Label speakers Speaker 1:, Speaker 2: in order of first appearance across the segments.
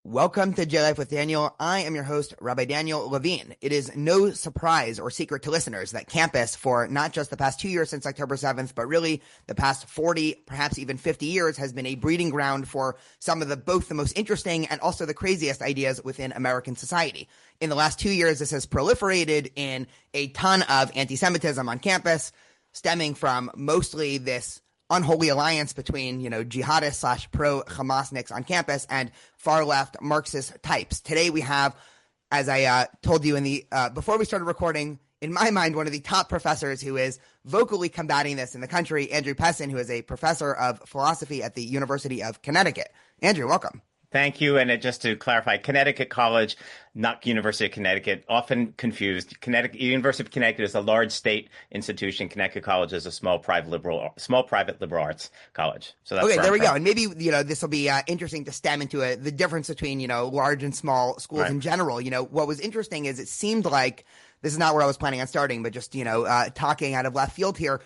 Speaker 1: Welcome to J-Life with Daniel. I am your host, Rabbi Daniel Levine. It is no surprise or secret to listeners that campus, for not just the past 2 years since October 7th, but really the past 40, perhaps even 50 years, has been a breeding ground for some of both the most interesting and also the craziest ideas within American society. In the last 2 years, this has proliferated in a ton of anti-Semitism on campus, stemming from mostly this unholy alliance between, jihadists / pro-Hamasniks on campus and far-left Marxist types. Today we have, as I told you before we started recording, in my mind, one of the top professors who is vocally combating this in the country, Andrew Pessin, who is a professor of philosophy at the University of Connecticut. Andrew, welcome.
Speaker 2: Thank you. And just to clarify, Connecticut College, not University of Connecticut, often confused. University of Connecticut is a large state institution. Connecticut College is a small private liberal arts college. So that's
Speaker 1: okay. There we go. And maybe this will be interesting to stem into the difference between large and small schools in general. What was interesting is it seemed like, this is not where I was planning on starting, but just talking out of left field here.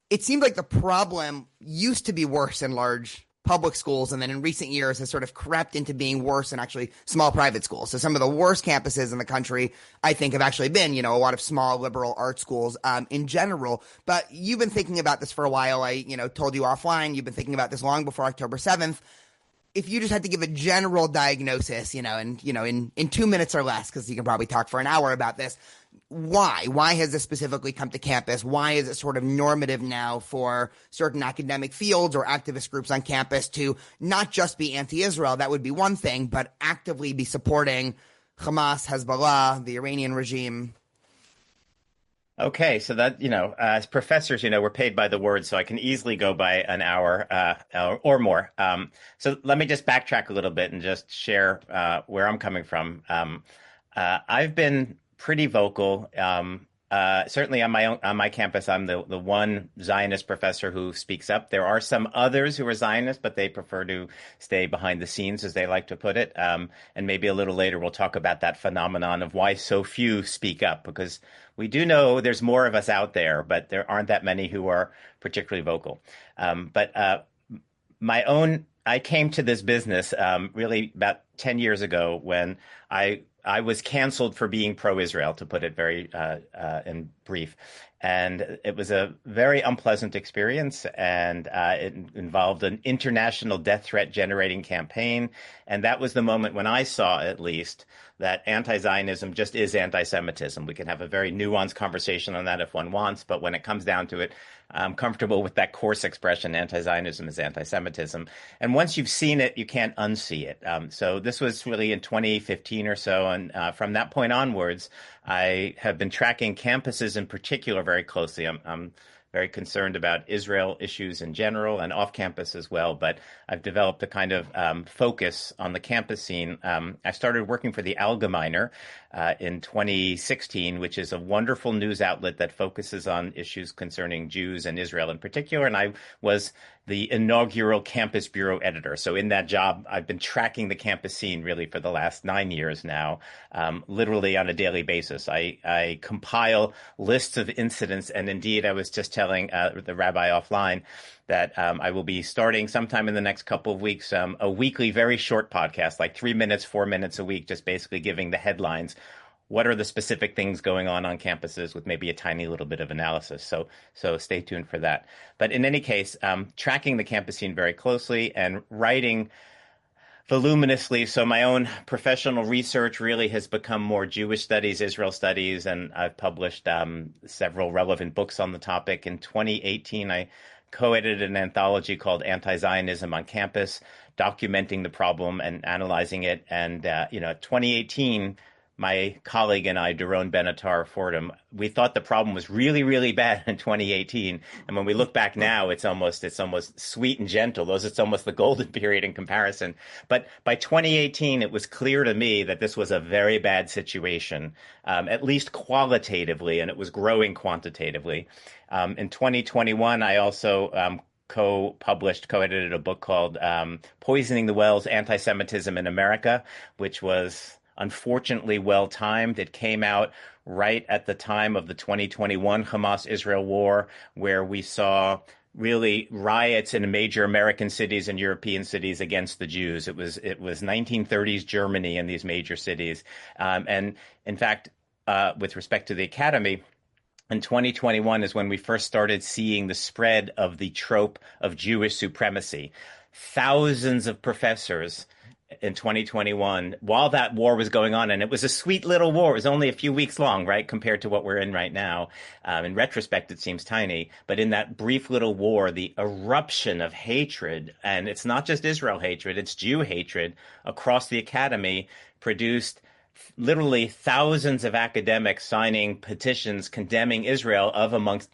Speaker 1: It seemed like the problem used to be worse in large public schools, and then in recent years has sort of crept into being worse in actually small private schools. So some of the worst campuses in the country, I think, have actually been, a lot of small liberal arts schools in general. But you've been thinking about this for a while. I, told you offline, you've been thinking about this long before October 7th. If you just had to give a general diagnosis, in 2 minutes or less, because you can probably talk for an hour about this, why has this specifically come to campus? Why is it sort of normative now for certain academic fields or activist groups on campus to not just be anti-Israel? That would be one thing, but actively be supporting Hamas, Hezbollah, the Iranian regime.
Speaker 2: Okay, so that, as professors, we're paid by the word, so I can easily go by an hour or more. So let me just backtrack a little bit and just share where I'm coming from. I've been pretty vocal. Certainly on my campus, I'm the one Zionist professor who speaks up. There are some others who are Zionists, but they prefer to stay behind the scenes, as they like to put it. And maybe a little later we'll talk about that phenomenon of why so few speak up, because we do know there's more of us out there, but there aren't that many who are particularly vocal. I came to this business really about 10 years ago when I was canceled for being pro-Israel, to put it very in brief. And it was a very unpleasant experience, and it involved an international death threat generating campaign. And that was the moment when I saw, at least, that anti-Zionism just is anti-Semitism. We can have a very nuanced conversation on that if one wants, but when it comes down to it, I'm comfortable with that coarse expression, anti-Zionism is anti-Semitism. And once you've seen it, you can't unsee it. So this was really in 2015 or so. And from that point onwards, I have been tracking campuses in particular very closely. I'm very concerned about Israel issues in general and off campus as well. But I've developed a kind of focus on the campus scene. I started working for the Allgemeiner in 2016, which is a wonderful news outlet that focuses on issues concerning Jews and Israel in particular. And I was the inaugural campus bureau editor. So in that job, I've been tracking the campus scene really for the last 9 years now, literally on a daily basis. I compile lists of incidents. And indeed, I was just telling the rabbi offline that I will be starting sometime in the next couple of weeks, a weekly, very short podcast, like 3 minutes, 4 minutes a week, just basically giving the headlines. What are the specific things going on campuses with maybe a tiny little bit of analysis? So stay tuned for that. But in any case, tracking the campus scene very closely and writing voluminously. So my own professional research really has become more Jewish studies, Israel studies, and I've published several relevant books on the topic. In 2018, I co-edited an anthology called Anti-Zionism on Campus, documenting the problem and analyzing it. And, 2018, my colleague and I, Doron Ben-Attar Fordham, we thought the problem was really, really bad in 2018. And when we look back now, it's almost sweet and gentle. It's almost the golden period in comparison. But by 2018, it was clear to me that this was a very bad situation, at least qualitatively, and it was growing quantitatively. In 2021, I also co-edited a book called Poisoning the Wells, Anti-Semitism in America, which was unfortunately well-timed. It came out right at the time of the 2021 Hamas-Israel war, where we saw really riots in major American cities and European cities against the Jews. It was 1930s Germany in these major cities, and in fact, with respect to the Academy. In 2021 is when we first started seeing the spread of the trope of Jewish supremacy. Thousands of professors in 2021, while that war was going on, and it was a sweet little war. It was only a few weeks long, right, compared to what we're in right now. In retrospect, it seems tiny, but in that brief little war, the eruption of hatred, and it's not just Israel hatred, it's Jew hatred across the academy, produced literally thousands of academics signing petitions condemning Israel, of amongst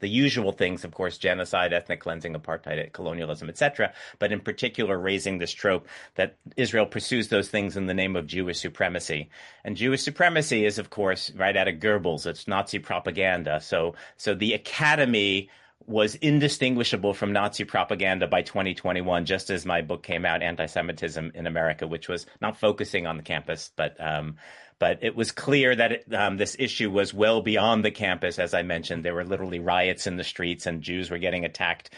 Speaker 2: the usual things, of course, genocide, ethnic cleansing, apartheid, colonialism, etc., but in particular raising this trope that Israel pursues those things in the name of Jewish supremacy. And Jewish supremacy is, of course, right out of Goebbels. It's Nazi propaganda. So the academy was indistinguishable from Nazi propaganda by 2021, just as my book came out, Antisemitism in America, which was not focusing on the campus, but it was clear that this issue was well beyond the campus. As I mentioned, there were literally riots in the streets, and Jews were getting attacked,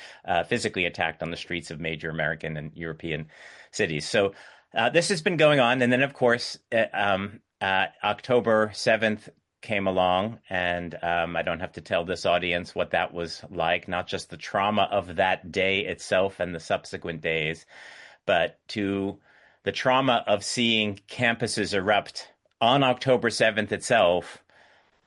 Speaker 2: physically attacked on the streets of major American and European cities. So this has been going on. And then, of course, October 7th came along, and I don't have to tell this audience what that was like, not just the trauma of that day itself and the subsequent days, but to the trauma of seeing campuses erupt on October 7th itself,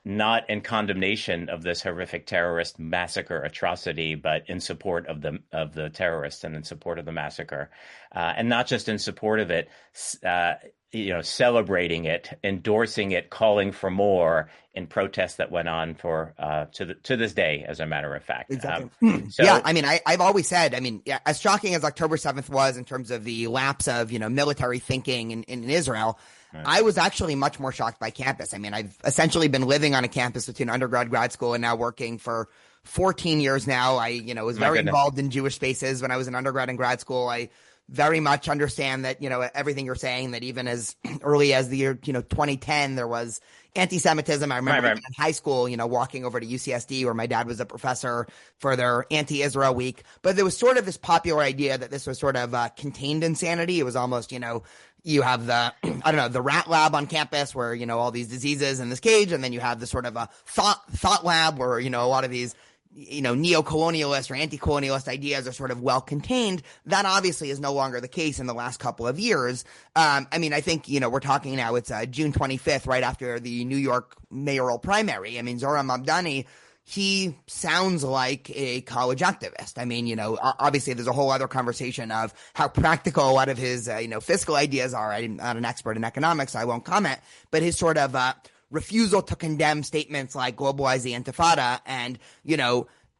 Speaker 2: not in condemnation of this horrific terrorist massacre atrocity, but in support of the terrorists and in support of the massacre, and not just in support of it, celebrating it, endorsing it, calling for more in protests that went on for to this day, as a matter of fact.
Speaker 1: Exactly. Yeah, I mean, I've always said, I mean, yeah, as shocking as October 7th was in terms of the lapse of military thinking in Israel. Right. I was actually much more shocked by campus. I mean, I've essentially been living on a campus between undergrad, grad school, and now working for 14 years now. I, was very involved in Jewish spaces when I was in undergrad and grad school. I very much understand that, everything you're saying, that even as early as the year, 2010, there was anti-Semitism. I remember in high school, walking over to UCSD where my dad was a professor for their anti-Israel week. But there was sort of this popular idea that this was sort of contained insanity. It was almost, you have the rat lab on campus where, all these diseases in this cage. And then you have the sort of a thought lab where, a lot of these, neo-colonialist or anti-colonialist ideas are sort of well contained. That obviously is no longer the case in the last couple of years. I think, we're talking now, it's June 25th, right after the New York mayoral primary. I mean, Zohran Mamdani, he sounds like a college activist. I mean, obviously there's a whole other conversation of how practical a lot of his, fiscal ideas are. I'm not an expert in economics, so I won't comment, but his sort of, refusal to condemn statements like globalize the intifada and,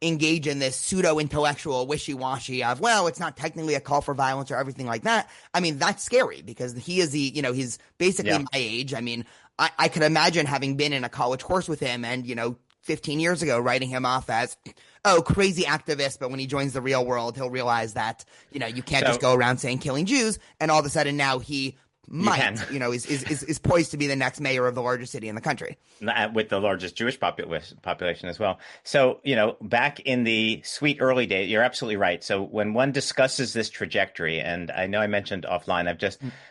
Speaker 1: engage in this pseudo-intellectual wishy-washy of, well, it's not technically a call for violence or everything like that. I mean, that's scary because he is he's basically my age. I mean, I could imagine having been in a college course with him and, 15 years ago, writing him off as, crazy activist. But when he joins the real world, he'll realize that, you can't just go around saying killing Jews. And all of a sudden now he is poised to be the next mayor of the largest city in the country.
Speaker 2: With the largest Jewish population as well. So, back in the sweet early days, you're absolutely right. So when one discusses this trajectory, and I know I mentioned offline,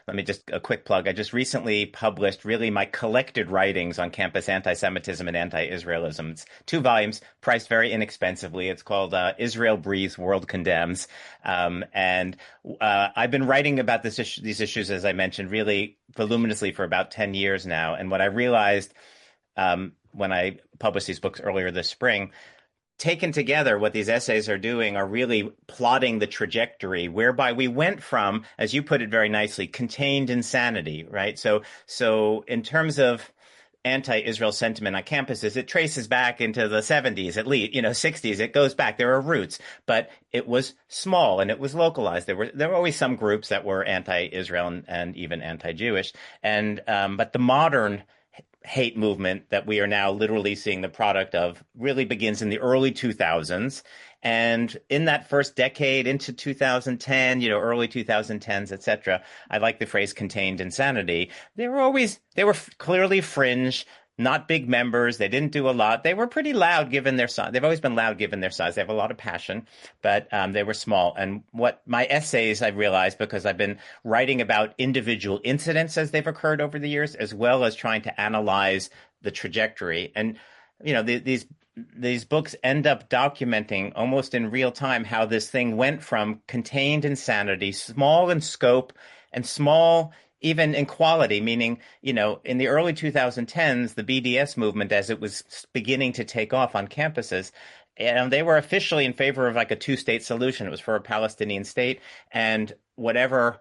Speaker 2: let me just a quick plug. I just recently published really my collected writings on campus anti-Semitism and anti-Israelism. It's 2 volumes, priced very inexpensively. It's called Israel Breathes, World Condemns. And I've been writing about these issues, as I mentioned, really voluminously for about 10 years now. And what I realized when I published these books earlier this spring, taken together, what these essays are doing are really plotting the trajectory whereby we went from, as you put it very nicely, contained insanity, right? So in terms of anti-Israel sentiment on campuses, it traces back into the 70s, at least, 60s. It goes back. There are roots, but it was small and it was localized. There were always some groups that were anti-Israel and even anti-Jewish. And but the modern hate movement that we are now literally seeing the product of really begins in the early 2000s. And in that first decade into 2010, early 2010s, et cetera, I like the phrase contained insanity. They were clearly fringe, not big members. They didn't do a lot. They were pretty loud given their size. They've always been loud given their size. They have a lot of passion, but they were small. And what my essays, I realized, because I've been writing about individual incidents as they've occurred over the years, as well as trying to analyze the trajectory. And, these books end up documenting almost in real time how this thing went from contained insanity, small in scope and small even in quality, meaning, in the early 2010s, the BDS movement, as it was beginning to take off on campuses, and they were officially in favor of like a two-state solution. It was for a Palestinian state, and whatever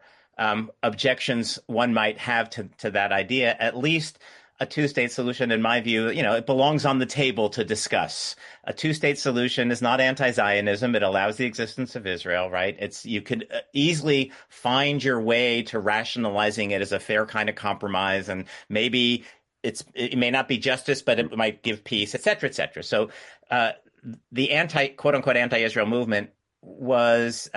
Speaker 2: objections one might have to that idea, at least a two-state solution, in my view, it belongs on the table to discuss. A two-state solution is not anti-Zionism. It allows the existence of Israel, right? You could easily find your way to rationalizing it as a fair kind of compromise, and maybe it may not be justice, but it might give peace, et cetera, et cetera. So the quote-unquote anti-Israel movement was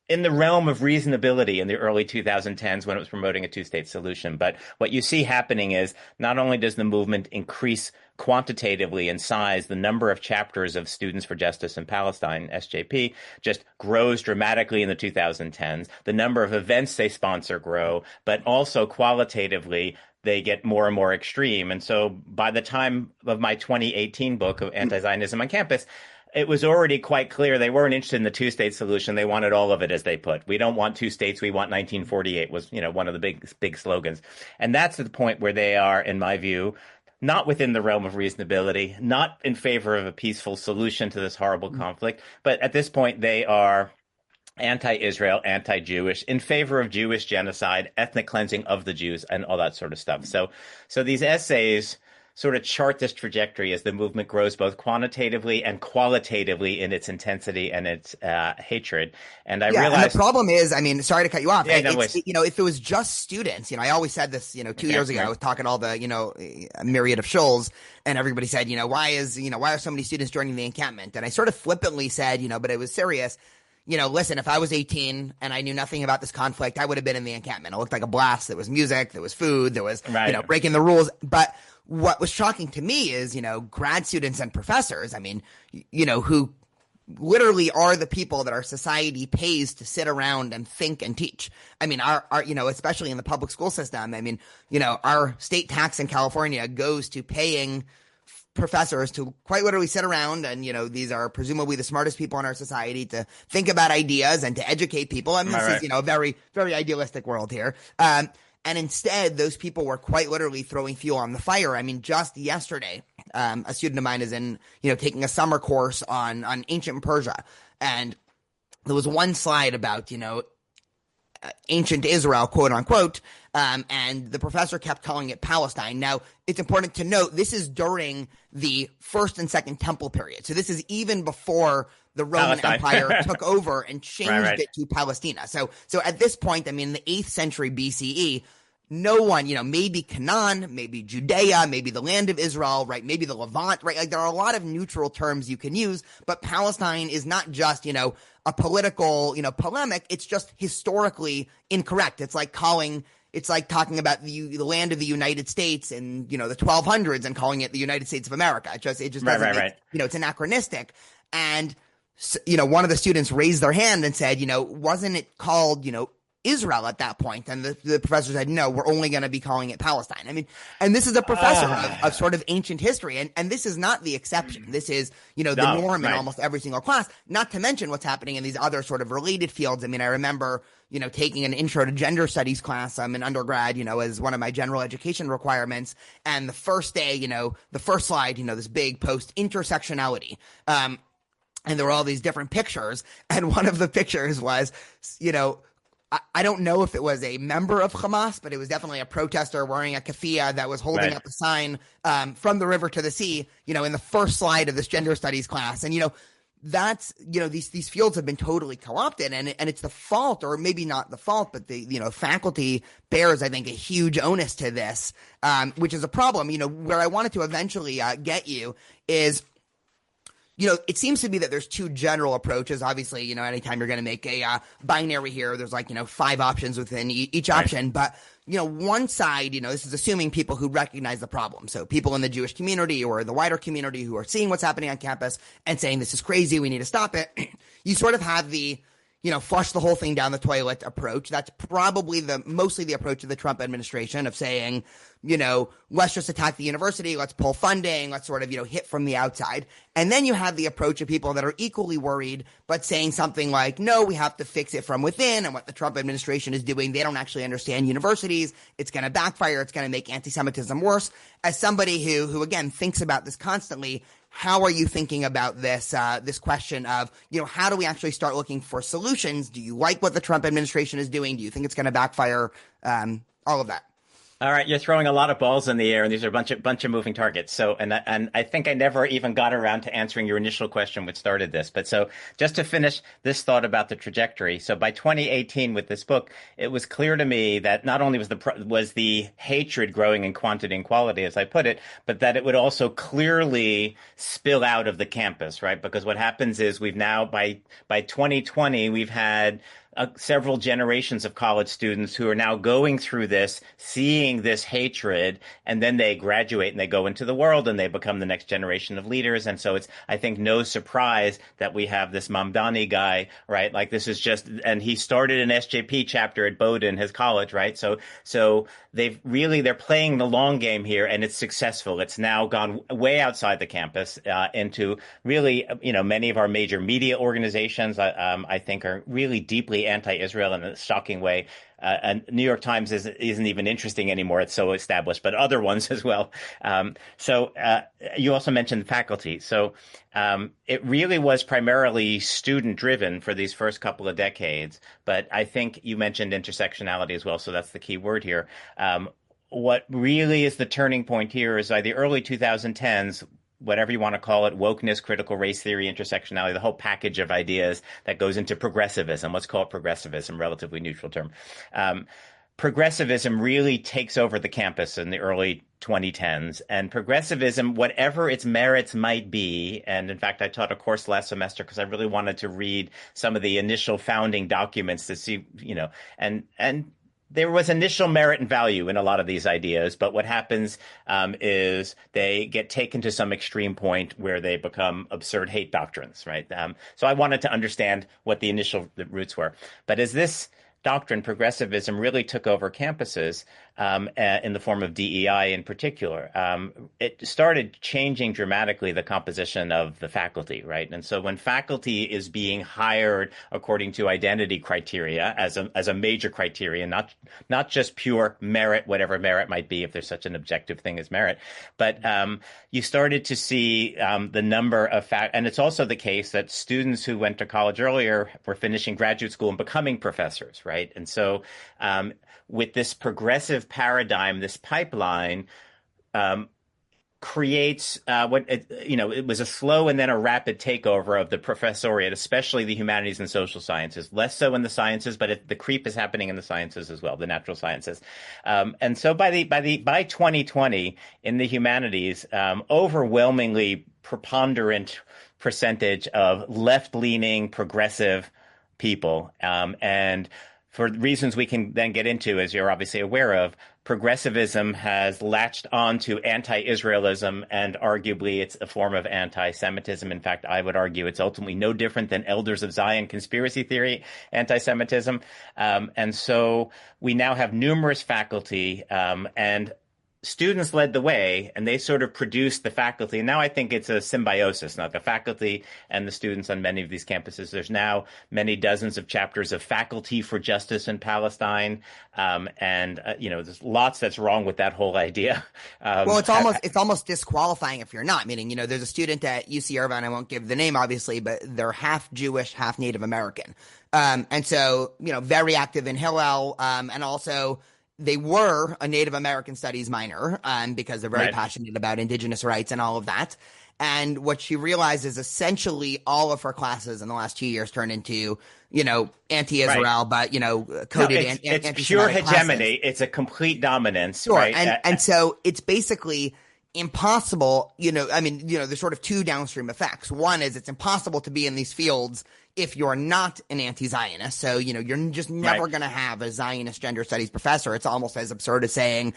Speaker 2: in the realm of reasonability in the early 2010s when it was promoting a two-state solution. But what you see happening is not only does the movement increase quantitatively in size, the number of chapters of Students for Justice in Palestine, SJP, just grows dramatically in the 2010s. The number of events they sponsor grow, but also qualitatively, they get more and more extreme. And so by the time of my 2018 book of Anti-Zionism on Campus, it was already quite clear they weren't interested in the two-state solution. They wanted all of it, as they put. We don't want two states. We want 1948 was, one of the big slogans. And that's the point where they are, in my view, not within the realm of reasonability, not in favor of a peaceful solution to this horrible conflict. But at this point, they are anti-Israel, anti-Jewish, in favor of Jewish genocide, ethnic cleansing of the Jews, and all that sort of stuff. So these essays sort of chart this trajectory as the movement grows both quantitatively and qualitatively in its intensity and its hatred. And I realized,
Speaker 1: and the problem is, sorry to cut you off.
Speaker 2: Yeah, no,
Speaker 1: if it was just students, I always said this, 2 years ago, I was talking to all the, a myriad of shulls, and everybody said, why are so many students joining the encampment? And I sort of flippantly said, but it was serious. Listen, if I was 18 and I knew nothing about this conflict, I would have been in the encampment. It looked like a blast. There was music, there was food, there was, breaking the rules. But what was shocking to me is, grad students and professors, who literally are the people that our society pays to sit around and think and teach. Our especially in the public school system, our state tax in California goes to paying professors to quite literally sit around and, these are presumably the smartest people in our society to think about ideas and to educate people. This is, a very, very idealistic world here. And instead, those people were quite literally throwing fuel on the fire. Just yesterday, a student of mine is taking a summer course on ancient Persia. And there was one slide about, ancient Israel, quote unquote. And the professor kept calling it Palestine. Now, it's important to note this is during the First and Second Temple period. So this is even before the Roman Empire took over and changed it to Palestina. So at this point, in the 8th century BCE, no one, maybe Canaan, maybe Judea, maybe the land of Israel, right? Maybe the Levant, right? Like there are a lot of neutral terms you can use, but Palestine is not just, a political, polemic. It's just historically incorrect. It's like talking about the land of the United States in, the 1200s and calling it the United States of America. It just doesn't make, it's anachronistic. And, one of the students raised their hand and said, wasn't it called, Israel at that point? And the professor said, no, we're only going to be calling it Palestine. And this is a professor of sort of ancient history. And this is not the exception. This is, the norm in almost every single class, not to mention what's happening in these other sort of related fields. I remember, taking an intro to gender studies class. I'm an undergrad, as one of my general education requirements. And the first day, the first slide, this big post intersectionality. And there were all these different pictures. And one of the pictures was, I don't know if it was a member of Hamas, but it was definitely a protester wearing a keffiyeh that was holding up a sign from the river to the sea, in the first slide of this gender studies class. And, that's, these fields have been totally co-opted, and it's the fault, or maybe not the fault, but the, faculty bears, I think, a huge onus to this, which is a problem. Where I wanted to eventually get you is, it seems to be that there's two general approaches. Obviously, anytime you're going to make a binary here, there's like, 5 options within each option. But, one side, this is assuming people who recognize the problem. So people in the Jewish community or the wider community who are seeing what's happening on campus and saying this is crazy, we need to stop it. You sort of have the flush the whole thing down the toilet approach. That's probably mostly the approach of the Trump administration of saying, let's just attack the university, let's pull funding, let's sort of, hit from the outside. And then you have the approach of people that are equally worried, but saying something like, no, we have to fix it from within. And what the Trump administration is doing, they don't actually understand universities. It's going to backfire. It's going to make anti-Semitism worse. As somebody who again, thinks about this constantly, how are you thinking about this question of, how do we actually start looking for solutions? Do you like what the Trump administration is doing? Do you think it's going to backfire? All of that.
Speaker 2: All right, you're throwing a lot of balls in the air, and these are a bunch of moving targets. So, and I think I never even got around to answering your initial question, which started this. But so, just to finish this thought about the trajectory. So, by 2018, with this book, it was clear to me that not only was the hatred growing in quantity and quality, as I put it, but that it would also clearly spill out of the campus, right? Because what happens is we've now by 2020 we've had several generations of college students who are now going through this, seeing this hatred, and then they graduate and they go into the world and they become the next generation of leaders. And so it's, I think, no surprise that we have this Mamdani guy, right? Like this is just, and he started an SJP chapter at Bowdoin, his college, right? So they're playing the long game here, and it's successful. It's now gone way outside the campus into really, many of our major media organizations, I think, are really deeply anti-Israel in a shocking way. And New York Times isn't even interesting anymore. It's so established, but other ones as well. So you also mentioned faculty. So it really was primarily student driven for these first couple of decades. But I think you mentioned intersectionality as well. So that's the key word here. What really is the turning point here is by the early 2010s, whatever you want to call it, wokeness, critical race theory, intersectionality, the whole package of ideas that goes into progressivism. Let's call it progressivism, relatively neutral term. Progressivism really takes over the campus in the early 2010s. And progressivism, whatever its merits might be, and in fact, I taught a course last semester because I really wanted to read some of the initial founding documents to see, and there was initial merit and value in a lot of these ideas, but what happens is they get taken to some extreme point where they become absurd hate doctrines, right? So I wanted to understand what the roots were. But as this doctrine, progressivism, really took over campuses in the form of DEI in particular, it started changing dramatically the composition of the faculty, right? And so when faculty is being hired according to identity criteria as a major criterion, not just pure merit, whatever merit might be, if there's such an objective thing as merit, but you started to see the number of and it's also the case that students who went to college earlier were finishing graduate school and becoming professors, right? And so with this progressive paradigm, this pipeline creates it was a slow and then a rapid takeover of the professoriate, especially the humanities and social sciences. Less so in the sciences, but the creep is happening in the sciences as well, the natural sciences. And so by 2020 in the humanities, overwhelmingly preponderant percentage of left-leaning progressive people, and for reasons we can then get into, as you're obviously aware of, progressivism has latched on to anti-Israelism, and arguably it's a form of anti-Semitism. In fact, I would argue it's ultimately no different than Elders of Zion conspiracy theory anti-Semitism. And so we now have numerous faculty, and students led the way, and they sort of produced the faculty. And now I think it's a symbiosis, not the faculty and the students on many of these campuses. There's now many dozens of chapters of Faculty for Justice in Palestine. There's lots that's wrong with that whole idea.
Speaker 1: Well, it's almost disqualifying if you're not. Meaning, there's a student at UC Irvine, I won't give the name, obviously, but they're half Jewish, half Native American. And so, very active in Hillel, and also they were a Native American studies minor, because they're very passionate about indigenous rights and all of that. And what she realized is essentially all of her classes in the last 2 years turned into, anti-Israel, but, coded
Speaker 2: it's pure hegemony. Classes. It's a complete dominance.
Speaker 1: Sure.
Speaker 2: Right?
Speaker 1: And so it's basically impossible, I mean, there's sort of two downstream effects. One is it's impossible to be in these fields if you're not an anti-Zionist. So, you're just never
Speaker 2: Right.
Speaker 1: going to have a Zionist gender studies professor. It's almost as absurd as saying,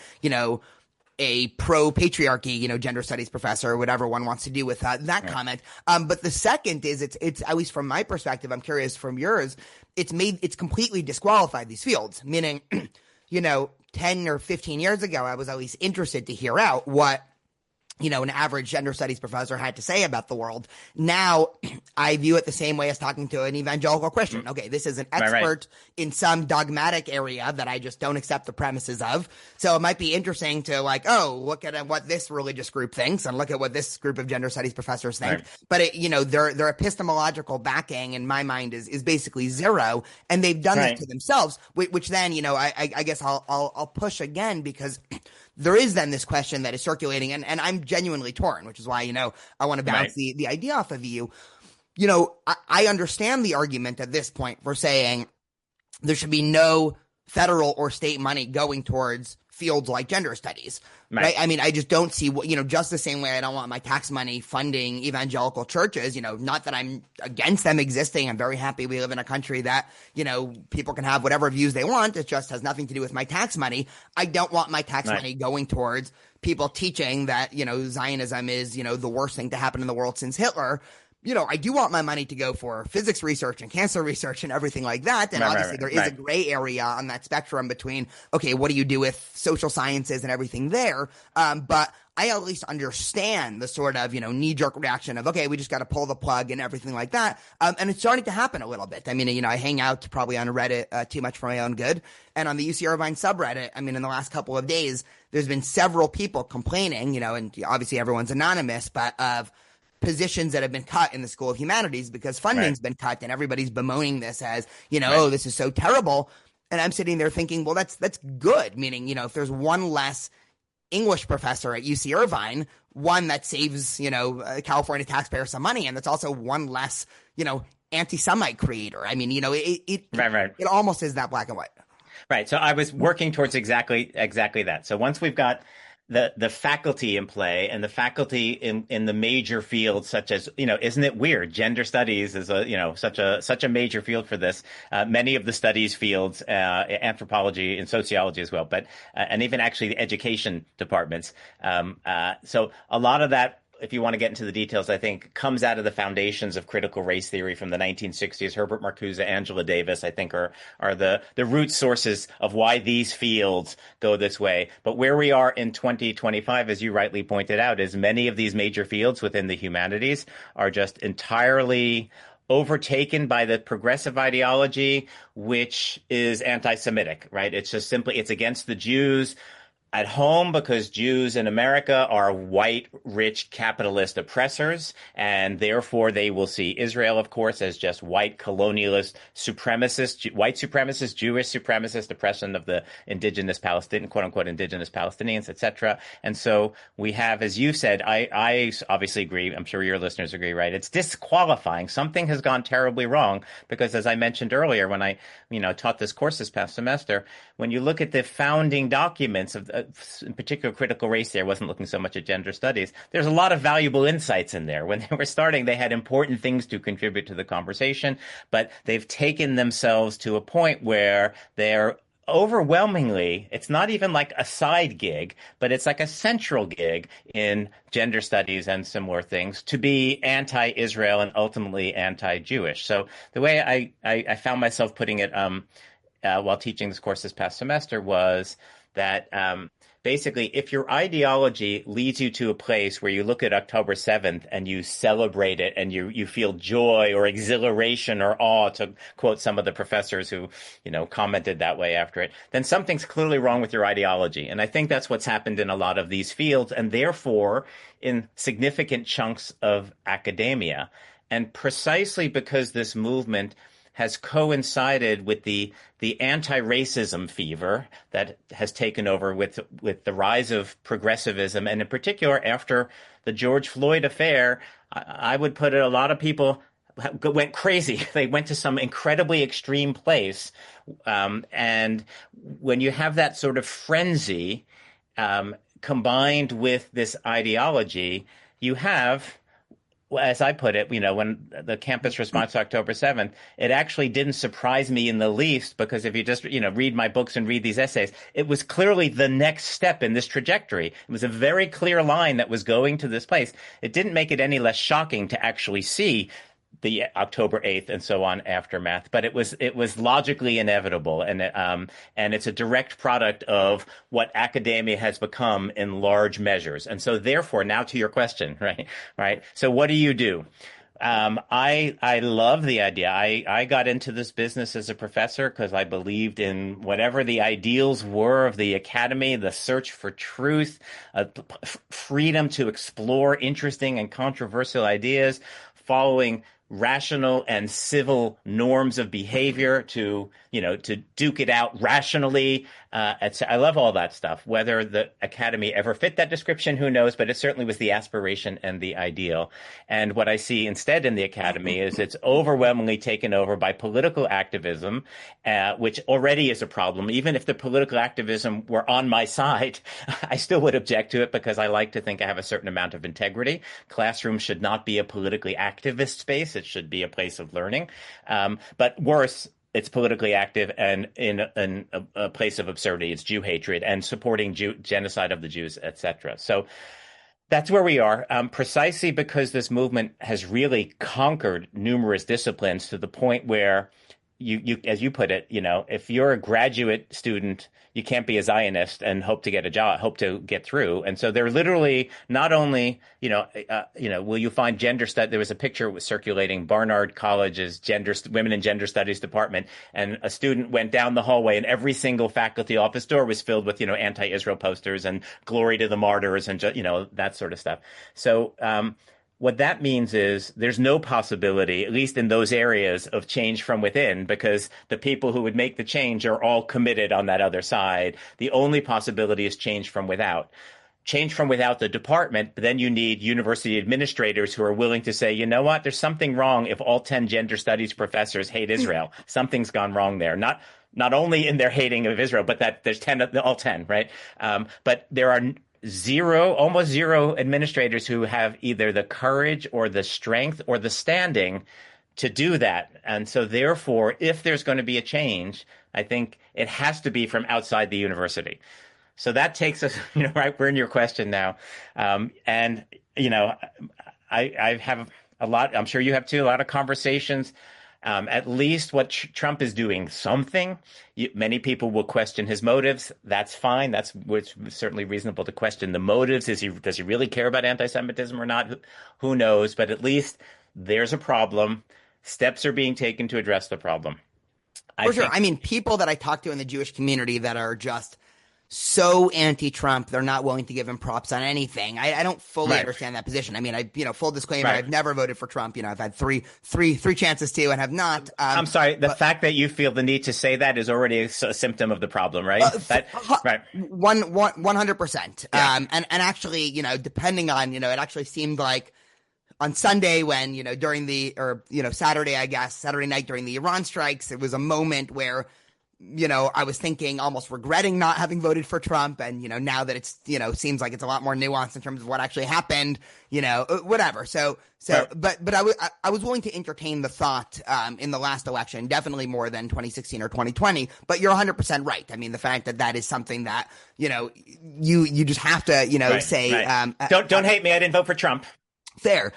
Speaker 1: a pro-patriarchy, gender studies professor, or whatever one wants to do with that
Speaker 2: Right.
Speaker 1: comment. But the second is it's at least from my perspective, I'm curious from yours, it's completely disqualified these fields, meaning, 10 or 15 years ago, I was at least interested to hear out what an average gender studies professor had to say about the world. Now, I view it the same way as talking to an evangelical Christian. Okay, this is an
Speaker 2: Right. Right.
Speaker 1: expert in some dogmatic area that I just don't accept the premises of. So it might be interesting to look at what this religious group thinks and look at what this group of gender studies professors think.
Speaker 2: Right.
Speaker 1: But their epistemological backing, in my mind, is basically zero, and they've done
Speaker 2: Right.
Speaker 1: this to themselves. Which then, I guess I'll push again because there is then this question that is circulating, and I'm genuinely torn, which is why, I want to bounce
Speaker 2: Right.
Speaker 1: the idea off of you. I understand the argument at this point for saying there should be no federal or state money going towards fields like gender studies, right? I mean, I just don't see what, just the same way I don't want my tax money funding evangelical churches, not that I'm against them existing. I'm very happy we live in a country that, people can have whatever views they want. It just has nothing to do with my tax money. I don't want my tax money going towards people teaching that, Zionism is, the worst thing to happen in the world since Hitler. I do want my money to go for physics research and cancer research and everything like that. And obviously there is a gray area on that spectrum between, okay, what do you do with social sciences and everything there? But I at least understand the sort of, knee-jerk reaction of, okay, we just got to pull the plug and everything like that. And it's starting to happen a little bit. I mean, I hang out probably on Reddit too much for my own good. And on the UC Irvine subreddit, I mean, in the last couple of days, there's been several people complaining, and obviously everyone's anonymous, but of positions that have been cut in the School of Humanities because funding's been cut, and everybody's bemoaning this as, oh, this is so terrible. And I'm sitting there thinking, well, that's good. Meaning, if there's one less English professor at UC Irvine, one that saves, California taxpayers some money, and that's also one less, anti-Semite creator. I mean, it almost is that black and white.
Speaker 2: Right. So I was working towards exactly that. So once we've got the faculty in play, and the faculty in the major fields such as, isn't it weird? Gender studies is such a major field for this. Many of the studies fields, anthropology and sociology as well, but and even actually the education departments. So a lot of that, if you want to get into the details, I think comes out of the foundations of critical race theory from the 1960s. Herbert Marcuse, Angela Davis, I think are the root sources of why these fields go this way. But where we are in 2025, as you rightly pointed out, is many of these major fields within the humanities are just entirely overtaken by the progressive ideology, which is anti-Semitic, right? It's just simply, it's against the Jews at home because Jews in America are white, rich, capitalist oppressors, and therefore they will see Israel, of course, as just white, colonialist, supremacist, white supremacist, Jewish supremacist oppression of the indigenous Palestinian, quote unquote, indigenous Palestinians, etc. And so we have, as you said, I obviously agree. I'm sure your listeners agree, right? It's disqualifying. Something has gone terribly wrong because, as I mentioned earlier, when I, taught this course this past semester, when you look at the founding documents of in particular critical race theory, wasn't looking so much at gender studies. There's a lot of valuable insights in there. When they were starting, they had important things to contribute to the conversation, but they've taken themselves to a point where they're overwhelmingly, it's not even like a side gig, but it's like a central gig in gender studies and similar things to be anti-Israel and ultimately anti-Jewish. So the way I found myself putting it while teaching this course this past semester was that basically, if your ideology leads you to a place where you look at October 7th and you celebrate it and you feel joy or exhilaration or awe, to quote some of the professors who, commented that way after it, then something's clearly wrong with your ideology. And I think that's what's happened in a lot of these fields, and therefore in significant chunks of academia. And precisely because this movement has coincided with the anti-racism fever that has taken over with the rise of progressivism, and in particular after the George Floyd affair, I would put it, a lot of people went crazy. They went to some incredibly extreme place, and when you have that sort of frenzy, combined with this ideology, you have, as I put it, when the campus response to October 7th, it actually didn't surprise me in the least, because if you just, read my books and read these essays, it was clearly the next step in this trajectory. It was a very clear line that was going to this place. It didn't make it any less shocking to actually see the October 8th and so on aftermath, but it was logically inevitable, and it's a direct product of what academia has become in large measures. And so therefore, now to your question, right? So what do you do? I love the idea. I got into this business as a professor because I believed in whatever the ideals were of the academy, the search for truth, freedom to explore interesting and controversial ideas, following rational and civil norms of behavior to duke it out rationally. I love all that stuff. Whether the academy ever fit that description, who knows? But it certainly was the aspiration and the ideal. And what I see instead in the academy is it's overwhelmingly taken over by political activism, which already is a problem. Even if the political activism were on my side, I still would object to it, because I like to think I have a certain amount of integrity. Classrooms should not be a politically activist space. It should be a place of learning. But worse, it's politically active and in a place of absurdity. It's Jew hatred and supporting genocide of the Jews, etc. So that's where we are, precisely because this movement has really conquered numerous disciplines to the point where you, as you put it, if you're a graduate student, you can't be a Zionist and hope to get a job, hope to get through. And so they're literally not only, will you find gender studies? There was a picture was circulating, Barnard College's women and gender studies department, and a student went down the hallway, and every single faculty office door was filled with, anti-Israel posters and glory to the martyrs and, that sort of stuff. So, what that means is there's no possibility, at least in those areas, of change from within, because the people who would make the change are all committed on that other side. The only possibility is change from without. Change from without the department, but then you need university administrators who are willing to say, you know what, there's something wrong if all 10 gender studies professors hate Israel. Something's gone wrong there. Not only in their hating of Israel, but that there's all 10, right? But there are almost zero administrators who have either the courage or the strength or the standing to do that. And so therefore, if there's going to be a change, I think it has to be from outside the university. So that takes us, right, we're in your question now. I have a lot, I'm sure you have too, a lot of conversations. At least what Trump is doing something. Many people will question his motives. That's fine. It's certainly reasonable to question the motives. Does he really care about anti-Semitism or not? Who knows? But at least there's a problem. Steps are being taken to address the problem.
Speaker 1: For sure. I mean, people that I talk to in the Jewish community that are just so anti-Trump, they're not willing to give him props on anything. I don't fully understand that position. I mean, full disclaimer, I've never voted for Trump. I've had three chances to and have not.
Speaker 2: I'm sorry. The fact that you feel the need to say that is already a symptom of the problem, right?
Speaker 1: 100%. Yeah. And actually, depending on, it actually seemed like on Sunday when, Saturday night during the Iran strikes, it was a moment where, I was thinking, almost regretting not having voted for Trump. And, now that it's, seems like it's a lot more nuanced in terms of what actually happened, whatever. But I was willing to entertain the thought, in the last election, definitely more than 2016 or 2020. But you're 100% right. I mean, the fact that is something that, you just have to, say,
Speaker 2: don't hate me. I didn't vote for Trump.
Speaker 1: Fair.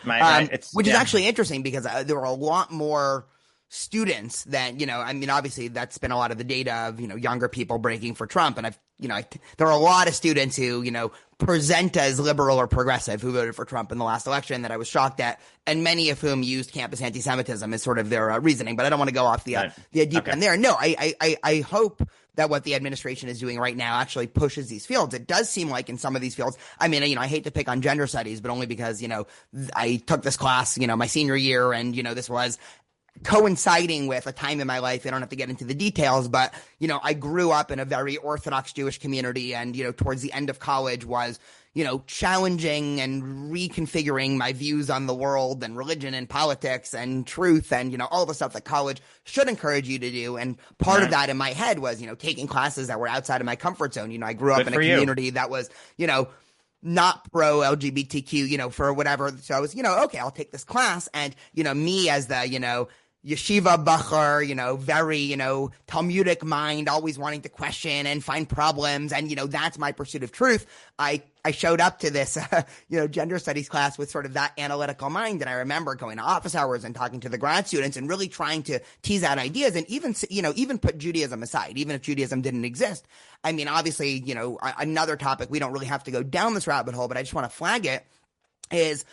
Speaker 1: Which is actually interesting because there were a lot more students that, obviously that's been a lot of the data of, younger people breaking for Trump. And there are a lot of students who, present as liberal or progressive who voted for Trump in the last election that I was shocked at. And many of whom used campus anti-Semitism as sort of their reasoning. But I don't want to go off the deep end there. No, I hope that what the administration is doing right now actually pushes these fields. It does seem like in some of these fields, I mean, I hate to pick on gender studies, but only because, I took this class, my senior year and, this was coinciding with a time in my life. I don't have to get into the details, but, I grew up in a very Orthodox Jewish community and, towards the end of college was, challenging and reconfiguring my views on the world and religion and politics and truth and, all the stuff that college should encourage you to do. And part of that in my head was, taking classes that were outside of my comfort zone. I grew up in a community that was, not pro LGBTQ, for whatever. So I was, okay, I'll take this class. And, me as the, yeshiva bacher, very, Talmudic mind, always wanting to question and find problems. And, that's my pursuit of truth. I showed up to this, gender studies class with sort of that analytical mind. And I remember going to office hours and talking to the grad students and really trying to tease out ideas and even put Judaism aside, even if Judaism didn't exist. I mean, obviously, another topic, we don't really have to go down this rabbit hole, but I just want to flag it is,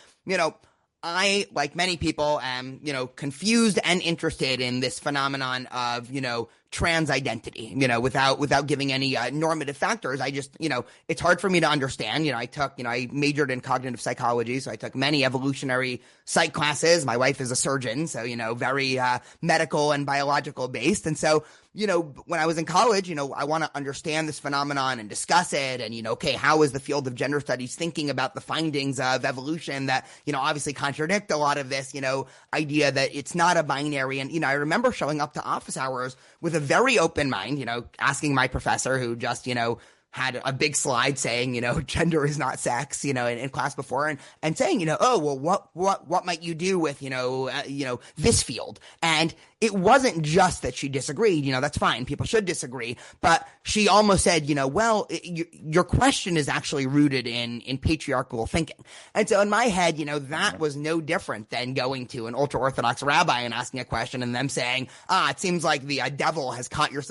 Speaker 1: I, like many people, am, confused and interested in this phenomenon of, trans identity, without giving any normative factors. I just, it's hard for me to understand. I majored in cognitive psychology, so I took many evolutionary psych classes. My wife is a surgeon, so, very medical and biological based. And so, when I was in college, I want to understand this phenomenon and discuss it. And, okay, how is the field of gender studies thinking about the findings of evolution that, obviously contradict a lot of this, idea that it's not a binary. And, I remember showing up to office hours with a very open mind, asking my professor who just, had a big slide saying, gender is not sex, in class before and saying, oh, well, what might you do with, this field? And it wasn't just that she disagreed, that's fine. People should disagree. But she almost said, well, your question is actually rooted in patriarchal thinking. And so in my head, that was no different than going to an ultra-Orthodox rabbi and asking a question and them saying, it seems like the devil has caught your,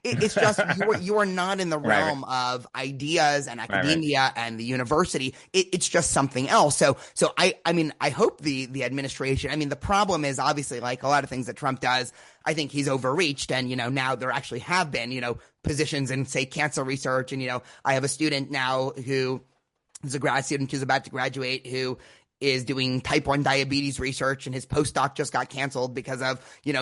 Speaker 1: it's just, you are not in the realm of ideas and academia and the university. It's just something else. So I mean, I hope the administration, I mean, the problem is obviously like a lot of things that Trump does, I think he's overreached. And, now there actually have been, positions in, say, cancer research. And, I have a student now who is a grad student who's about to graduate who is doing type 1 diabetes research, and his postdoc just got canceled because of,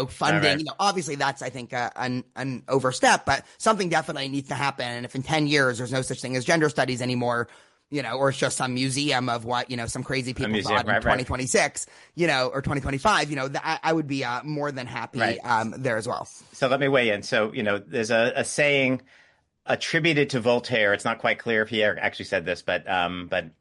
Speaker 1: funding. Obviously that's, I think, an overstep, but something definitely needs to happen. And if in 10 years there's no such thing as gender studies anymore, or it's just some museum of what, some crazy people thought in 2026, or 2025, I would be more than happy there as well.
Speaker 2: So let me weigh in. So, there's a saying attributed to Voltaire. It's not quite clear if he actually said this, but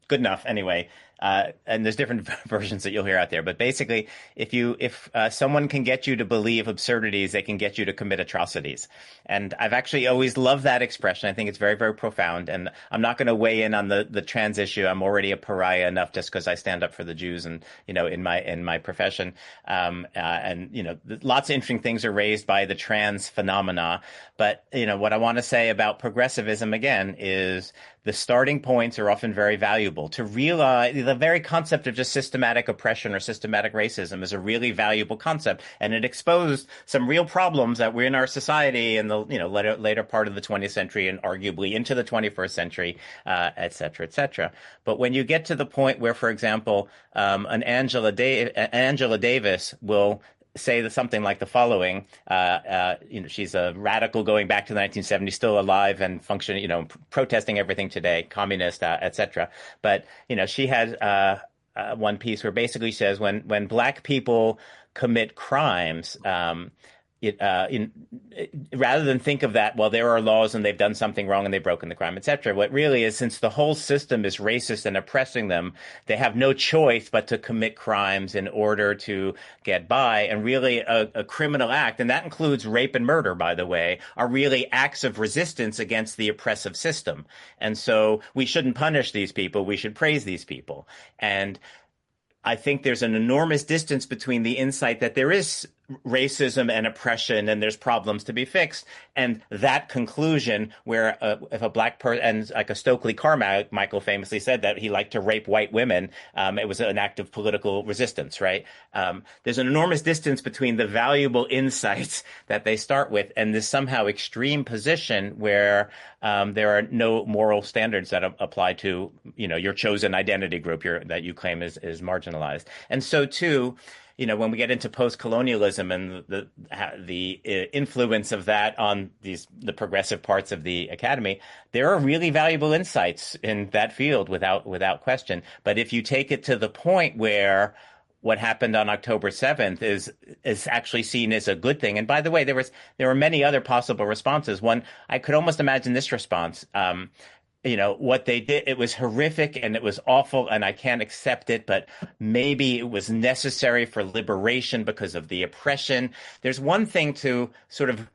Speaker 2: good enough anyway. And there's different versions that you'll hear out there. But basically, if someone can get you to believe absurdities, they can get you to commit atrocities. And I've actually always loved that expression. I think it's very, very profound. And I'm not going to weigh in on the trans issue. I'm already a pariah enough just because I stand up for the Jews and, in my profession. Lots of interesting things are raised by the trans phenomena. But, what I want to say about progressivism again is the starting points are often very valuable. To realize the very concept of just systematic oppression or systematic racism is a really valuable concept, and it exposed some real problems that were in our society in the later part of the 20th century and arguably into the 21st century, et cetera, et cetera. But when you get to the point where, for example, an Angela Davis will say something like the following, she's a radical going back to the 1970s, still alive and functioning, protesting everything today, communist, et cetera. But, she had one piece where basically says when black people commit crimes, rather than think of that, well, there are laws and they've done something wrong and they've broken the crime, et cetera. What really is, since the whole system is racist and oppressing them, they have no choice but to commit crimes in order to get by. And really a criminal act, and that includes rape and murder, by the way, are really acts of resistance against the oppressive system. And so we shouldn't punish these people. We should praise these people. And I think there's an enormous distance between the insight that there is racism and oppression and there's problems to be fixed, and that conclusion where if a black person, and like a Stokely Carmichael famously said that he liked to rape white women, it was an act of political resistance, right? There's an enormous distance between the valuable insights that they start with and this somehow extreme position where there are no moral standards that apply to your chosen identity group that you claim is marginalized. And so too, when we get into post-colonialism and the influence of that on the progressive parts of the academy, there are really valuable insights in that field without question. But if you take it to the point where what happened on October 7th is actually seen as a good thing. And by the way, there were many other possible responses. One, I could almost imagine this response. What they did, it was horrific and it was awful and I can't accept it, but maybe it was necessary for liberation because of the oppression. There's one thing to sort of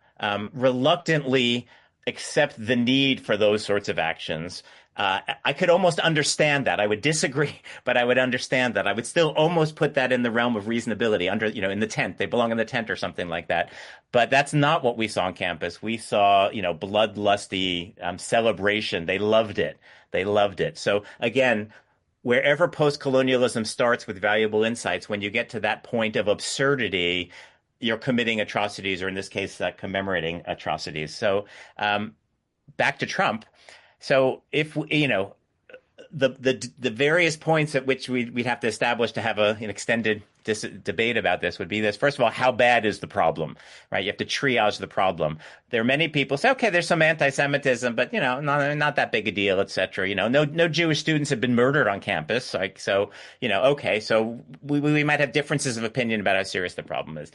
Speaker 2: reluctantly accept the need for those sorts of actions. I could almost understand that. I would disagree, but I would understand that. I would still almost put that in the realm of reasonability under, in the tent. They belong in the tent or something like that. But that's not what we saw on campus. We saw, bloodlusty celebration. They loved it. They loved it. So again, wherever post-colonialism starts with valuable insights, when you get to that point of absurdity, you're committing atrocities, or in this case, commemorating atrocities. So back to Trump. So if the various points at which we'd have to establish to have an extended debate about this would be this. First of all, how bad is the problem, right? You have to triage the problem. There are many people say, okay, there's some anti-Semitism, but not that big a deal, et cetera. No Jewish students have been murdered on campus. Okay, so we might have differences of opinion about how serious the problem is.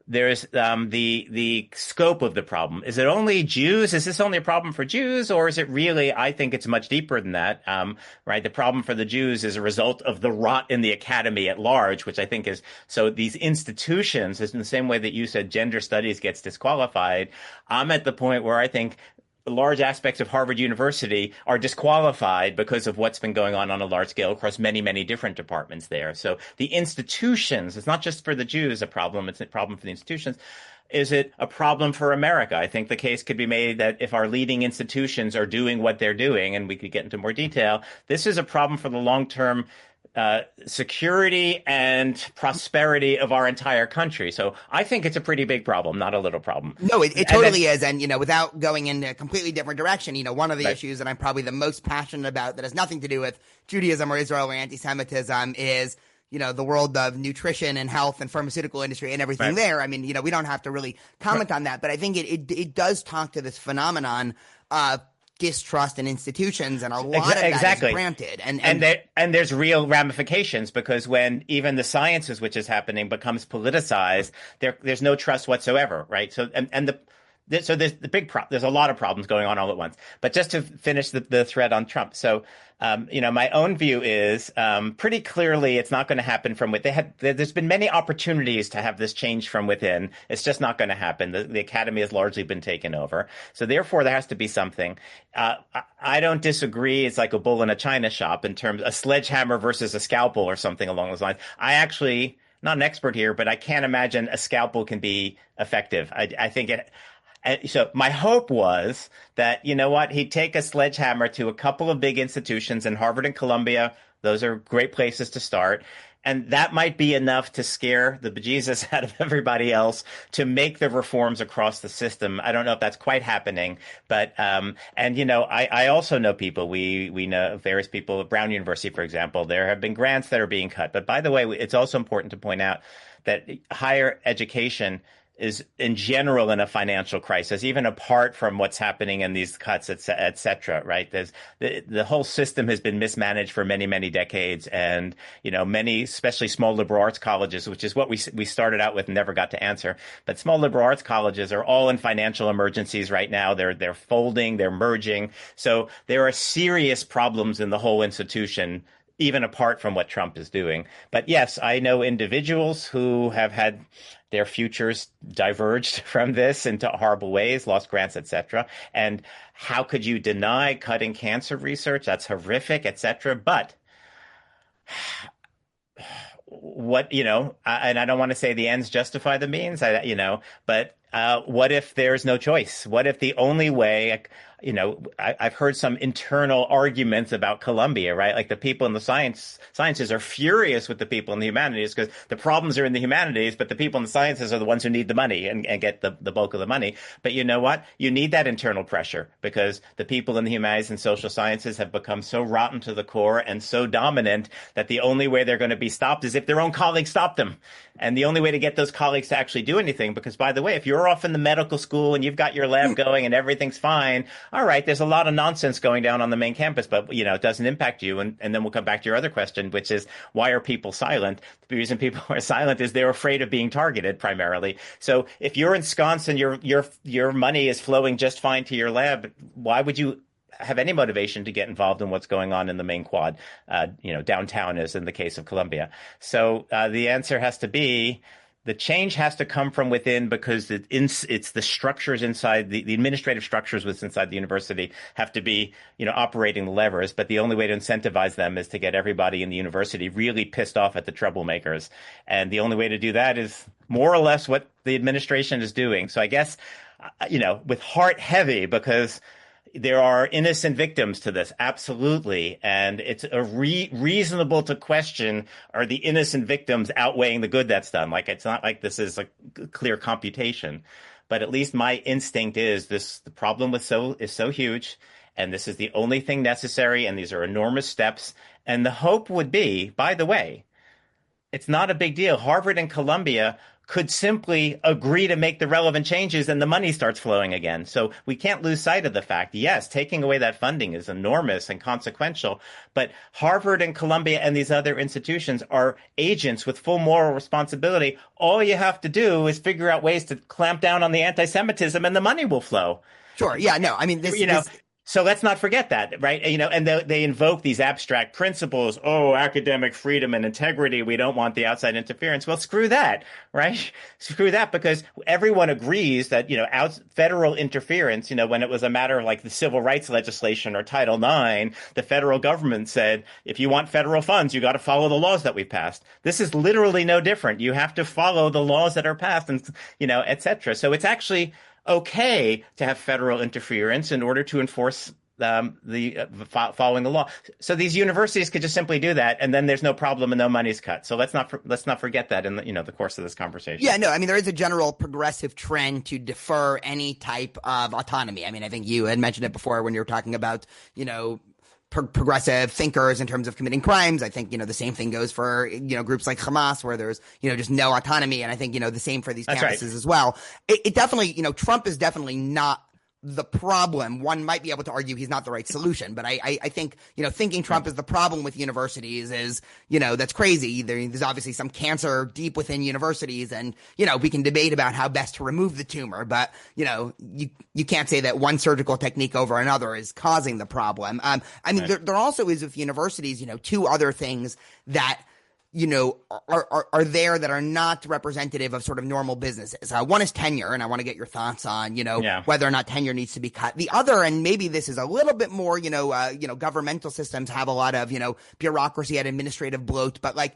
Speaker 2: There's the scope of the problem. Is it only Jews? Is this only a problem for Jews, or is it really? I think it's much deeper than that. Right? The problem for the Jews is a result of the rot in the academy at large, which I think is so. These institutions, is in the same way that you said gender studies gets disqualified. I'm at the point where I think large aspects of Harvard University are disqualified because of what's been going on a large scale across many, many different departments there. So the institutions, it's not just for the Jews a problem, it's a problem for the institutions. Is it a problem for America? I think the case could be made that if our leading institutions are doing what they're doing, and we could get into more detail, this is a problem for the long-term security and prosperity of our entire country. So I think it's a pretty big problem, not a little problem.
Speaker 1: No, it totally is. And, without going in a completely different direction, one of the issues that I'm probably the most passionate about that has nothing to do with Judaism or Israel or anti-Semitism is, the world of nutrition and health and pharmaceutical industry and everything there. I mean, we don't have to really comment on that, but I think it does talk to this phenomenon of distrust in institutions, and a lot of that is granted. And
Speaker 2: there's real ramifications, because when even the sciences, which is happening, becomes politicized, there's no trust whatsoever, right? So so there's there's a lot of problems going on all at once. But just to finish the thread on Trump, so my own view is pretty clearly it's not going to happen from within. There's been many opportunities to have this change from within. It's just not going to happen. The academy has largely been taken over. So therefore, there has to be something. I don't disagree. It's like a bull in a china shop in terms of a sledgehammer versus a scalpel or something along those lines. I actually, not an expert here, but I can't imagine a scalpel can be effective. I think it. So my hope was that, he'd take a sledgehammer to a couple of big institutions, and Harvard and Columbia. Those are great places to start. And that might be enough to scare the bejesus out of everybody else to make the reforms across the system. I don't know if that's quite happening, but I also know people. We know various people at Brown University, for example. There have been grants that are being cut. But by the way, it's also important to point out that higher education is in general in a financial crisis, even apart from what's happening in these cuts, et cetera, right? There's the whole system has been mismanaged for many, many decades. And, many, especially small liberal arts colleges, which is what we started out with and never got to answer. But small liberal arts colleges are all in financial emergencies right now. They're folding, they're merging. So there are serious problems in the whole institution, even apart from what Trump is doing. But yes, I know individuals who have had their futures diverged from this into horrible ways, lost grants, et cetera. And how could you deny cutting cancer research? That's horrific, et cetera. But what, and I don't want to say the ends justify the means, but what if there's no choice? What if the only way I've heard some internal arguments about Columbia, right? Like the people in the sciences are furious with the people in the humanities because the problems are in the humanities, but the people in the sciences are the ones who need the money and get the bulk of the money. But you know what? You need that internal pressure because the people in the humanities and social sciences have become so rotten to the core and so dominant that the only way they're going to be stopped is if their own colleagues stop them. And the only way to get those colleagues to actually do anything, because by the way, if you're off in the medical school and you've got your lab going and everything's fine, all right, there's a lot of nonsense going down on the main campus, but it doesn't impact you. And then we'll come back to your other question, which is why are people silent? The reason people are silent is they're afraid of being targeted primarily. So if you're ensconced and your money is flowing just fine to your lab, why would you have any motivation to get involved in what's going on in the main quad, downtown, as in the case of Columbia? So the answer has to be the change has to come from within because it's the structures inside the administrative structures inside the university have to be, operating the levers. But the only way to incentivize them is to get everybody in the university really pissed off at the troublemakers. And the only way to do that is more or less what the administration is doing. So I guess, with heart heavy, because there are innocent victims to this, absolutely. And it's reasonable to question, are the innocent victims outweighing the good that's done? Like, it's not like this is a clear computation. But at least my instinct is the problem is so huge, and this is the only thing necessary, and these are enormous steps. And the hope would be, by the way, it's not a big deal. Harvard and Columbia could simply agree to make the relevant changes and the money starts flowing again. So we can't lose sight of the fact, yes, taking away that funding is enormous and consequential, but Harvard and Columbia and these other institutions are agents with full moral responsibility. All you have to do is figure out ways to clamp down on the anti-Semitism and the money will flow.
Speaker 1: Sure. Yeah, no, I mean, this.
Speaker 2: So let's not forget that, right? And they invoke these abstract principles. Oh, academic freedom and integrity. We don't want the outside interference. Well, screw that, right? Screw that, because everyone agrees that, federal interference, when it was a matter of like the civil rights legislation or Title IX, the federal government said, if you want federal funds, you got to follow the laws that we've passed. This is literally no different. You have to follow the laws that are passed and, et cetera. So it's actually okay to have federal interference in order to enforce following the law. So these universities could just simply do that, and then there's no problem and no money's cut. So let's not forget that in the course of this conversation.
Speaker 1: Yeah, no, I mean, there is a general progressive trend to defer any type of autonomy. I mean, I think you had mentioned it before when you were talking about progressive thinkers in terms of committing crimes. I think, the same thing goes for, groups like Hamas, where there's, just no autonomy. And I think, the same for these campuses as well. It definitely, Trump is definitely not the problem. One might be able to argue he's not the right solution, but I think, thinking Trump is the problem with universities is, that's crazy. There's obviously some cancer deep within universities, and, we can debate about how best to remove the tumor, but, you can't say that one surgical technique over another is causing the problem. I mean, there also is with universities, two other things that, are there that are not representative of sort of normal businesses. One is tenure, and I want to get your thoughts on, whether or not tenure needs to be cut. The other, and maybe this is a little bit more, governmental systems have a lot of, bureaucracy and administrative bloat, but like,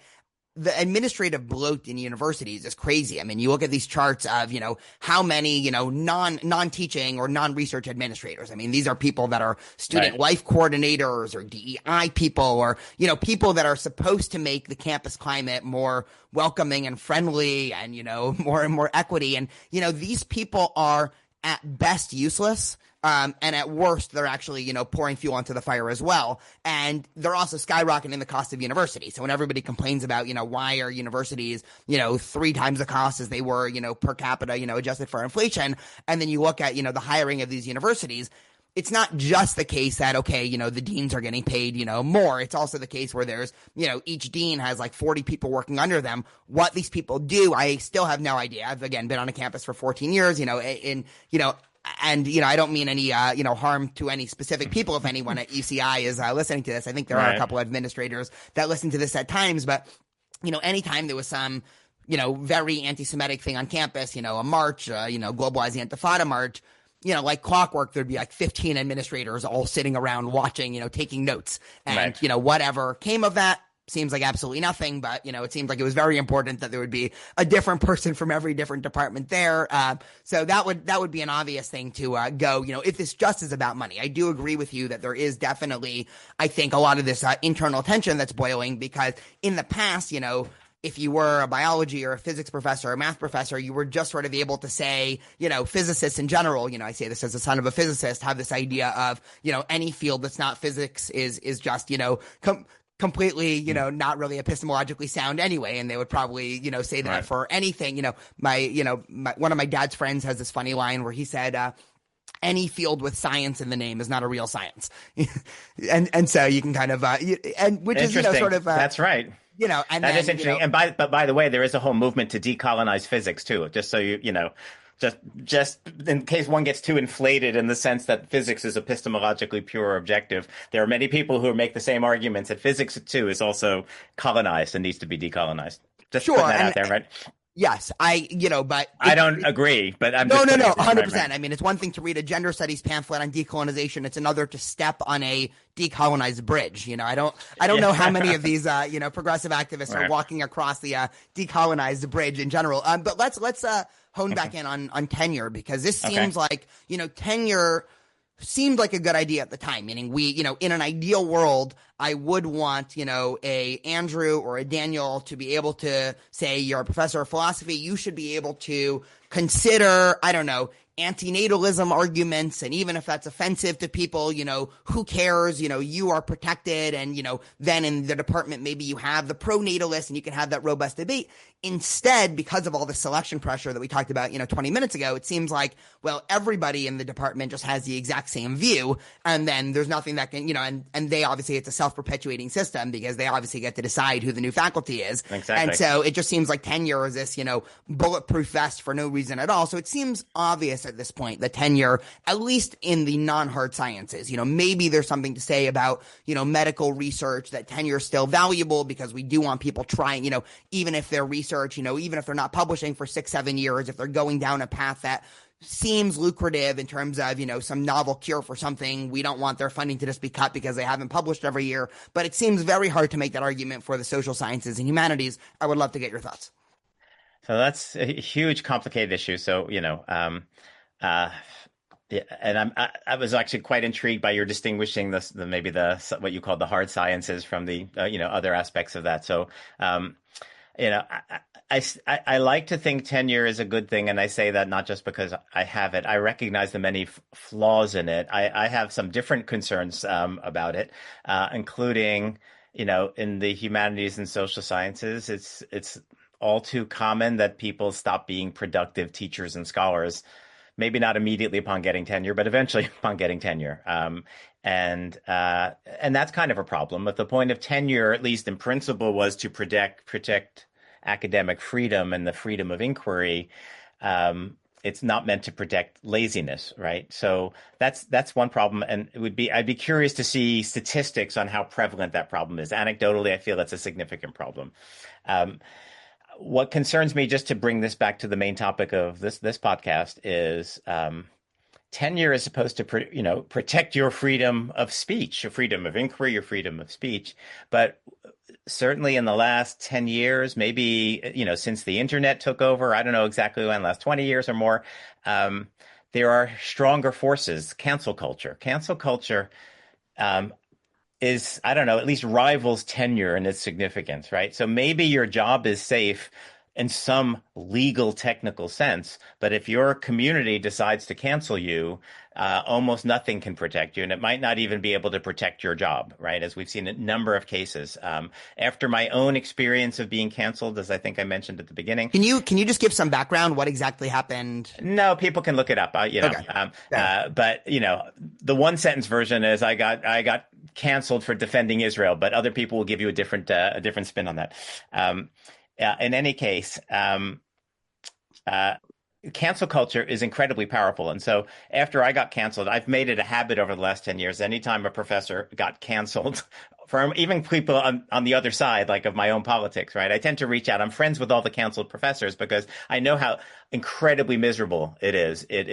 Speaker 1: the administrative bloat in universities is crazy. I mean, you look at these charts of, how many, non-teaching or non-research administrators. I mean, these are people that are student life coordinators or DEI people or, people that are supposed to make the campus climate more welcoming and friendly and, more and more equity. And, these people are at best useless. And at worst, they're actually, pouring fuel onto the fire as well. And they're also skyrocketing the cost of university. So when everybody complains about, why are universities, 3 times the cost as they were, per capita, adjusted for inflation. And then you look at, the hiring of these universities. It's not just the case that, okay, the deans are getting paid, more. It's also the case where there's, each dean has like 40 people working under them. What these people do, I still have no idea. I've, again, been on a campus for 14 years, and, I don't mean any, harm to any specific people. If anyone at UCI is listening to this, I think there are a couple of administrators that listen to this at times. But, anytime there was some, very anti-Semitic thing on campus, a march, Globalize the Intifada march, like clockwork, there'd be like 15 administrators all sitting around watching, taking notes. And, whatever came of that, seems like absolutely nothing, but, it seemed like it was very important that there would be a different person from every different department there. So that would be an obvious thing to go, if this just is about money. I do agree with you that there is definitely, I think, a lot of this internal tension that's boiling, because in the past, if you were a biology or a physics professor or a math professor, you were just sort of able to say, physicists in general, I say this as the son of a physicist, have this idea of, any field that's not physics is just, completely, not really epistemologically sound anyway. And they would probably, say that
Speaker 2: Right.
Speaker 1: for anything. One of my dad's friends has this funny line where he said, any field with science in the name is not a real science. and so you can kind of, and which is, sort of,
Speaker 2: that's right.
Speaker 1: And
Speaker 2: that
Speaker 1: then,
Speaker 2: is interesting. And by the way, there is a whole movement to decolonize physics too. Just so just in case one gets too inflated in the sense that physics is epistemologically pure or objective, there are many people who make the same arguments that physics too is also colonized and needs to be decolonized. Just
Speaker 1: sure,
Speaker 2: putting that out there, right?
Speaker 1: Yes, but
Speaker 2: I don't agree, but I'm
Speaker 1: no,
Speaker 2: just
Speaker 1: 100%.
Speaker 2: Right.
Speaker 1: I mean, it's one thing to read a gender studies pamphlet on decolonization. It's another to step on a decolonized bridge. I don't know how many of these, progressive activists are walking across the decolonized bridge in general. But let's hone back in on tenure, because this seems like, tenure seemed like a good idea at the time, meaning we, in an ideal world, I would want, a Andrew or a Daniel to be able to say, you're a professor of philosophy, you should be able to consider, I don't know, antinatalism arguments, and even if that's offensive to people, who cares, you are protected, and, then in the department, maybe you have the pro-natalist and you can have that robust debate. Instead, because of all the selection pressure that we talked about, 20 minutes ago, it seems like, well, everybody in the department just has the exact same view, and then there's nothing that can, and they obviously, it's a self-perpetuating system because they obviously get to decide who the new faculty is.
Speaker 2: Exactly.
Speaker 1: And so it just seems like tenure is this, bulletproof vest for no reason at all. So it seems obvious at this point that tenure, at least in the non-hard sciences, maybe there's something to say about, medical research, that tenure is still valuable because we do want people trying, even if their research, even if they're not publishing for 6-7 years, if they're going down a path that seems lucrative in terms of, some novel cure for something, we don't want their funding to just be cut because they haven't published every year. But it seems very hard to make that argument for the social sciences and humanities. I would love to get your thoughts.
Speaker 2: So that's a huge, complicated issue. So, yeah, and I was actually quite intrigued by your distinguishing what you call the hard sciences from the other aspects of that. So, I like to think tenure is a good thing, and I say that not just because I have it. I recognize the many flaws in it. I have some different concerns about it, including in the humanities and social sciences. It's all too common that people stop being productive teachers and scholars. Maybe not immediately upon getting tenure, but eventually upon getting tenure. And that's kind of a problem. But the point of tenure, at least in principle, was to protect academic freedom and the freedom of inquiry. It's not meant to protect laziness, right? So that's one problem. And I'd be curious to see statistics on how prevalent that problem is. Anecdotally, I feel that's a significant problem. What concerns me, just to bring this back to the main topic of this podcast, is tenure is supposed to protect your freedom of speech, your freedom of inquiry, your freedom of speech. But certainly in the last 10 years, maybe since the internet took over, I don't know exactly when, last 20 years or more, there are stronger forces. Cancel culture is, I don't know, at least rivals tenure in its significance, right? So maybe your job is safe in some legal technical sense, but if your community decides to cancel you, almost nothing can protect you, and it might not even be able to protect your job, right? As we've seen a number of cases. After my own experience of being canceled, as I think I mentioned at the beginning.
Speaker 1: Can you just give some background? What exactly happened?
Speaker 2: No, people can look it up.
Speaker 1: Okay.
Speaker 2: But the one sentence version is I got canceled for defending Israel, but other people will give you a different spin on that. In any case, cancel culture is incredibly powerful. And so after I got canceled, I've made it a habit over the last 10 years. Anytime a professor got canceled, from even people on the other side, like of my own politics, right? I tend to reach out. I'm friends with all the canceled professors because I know how incredibly miserable. It is. It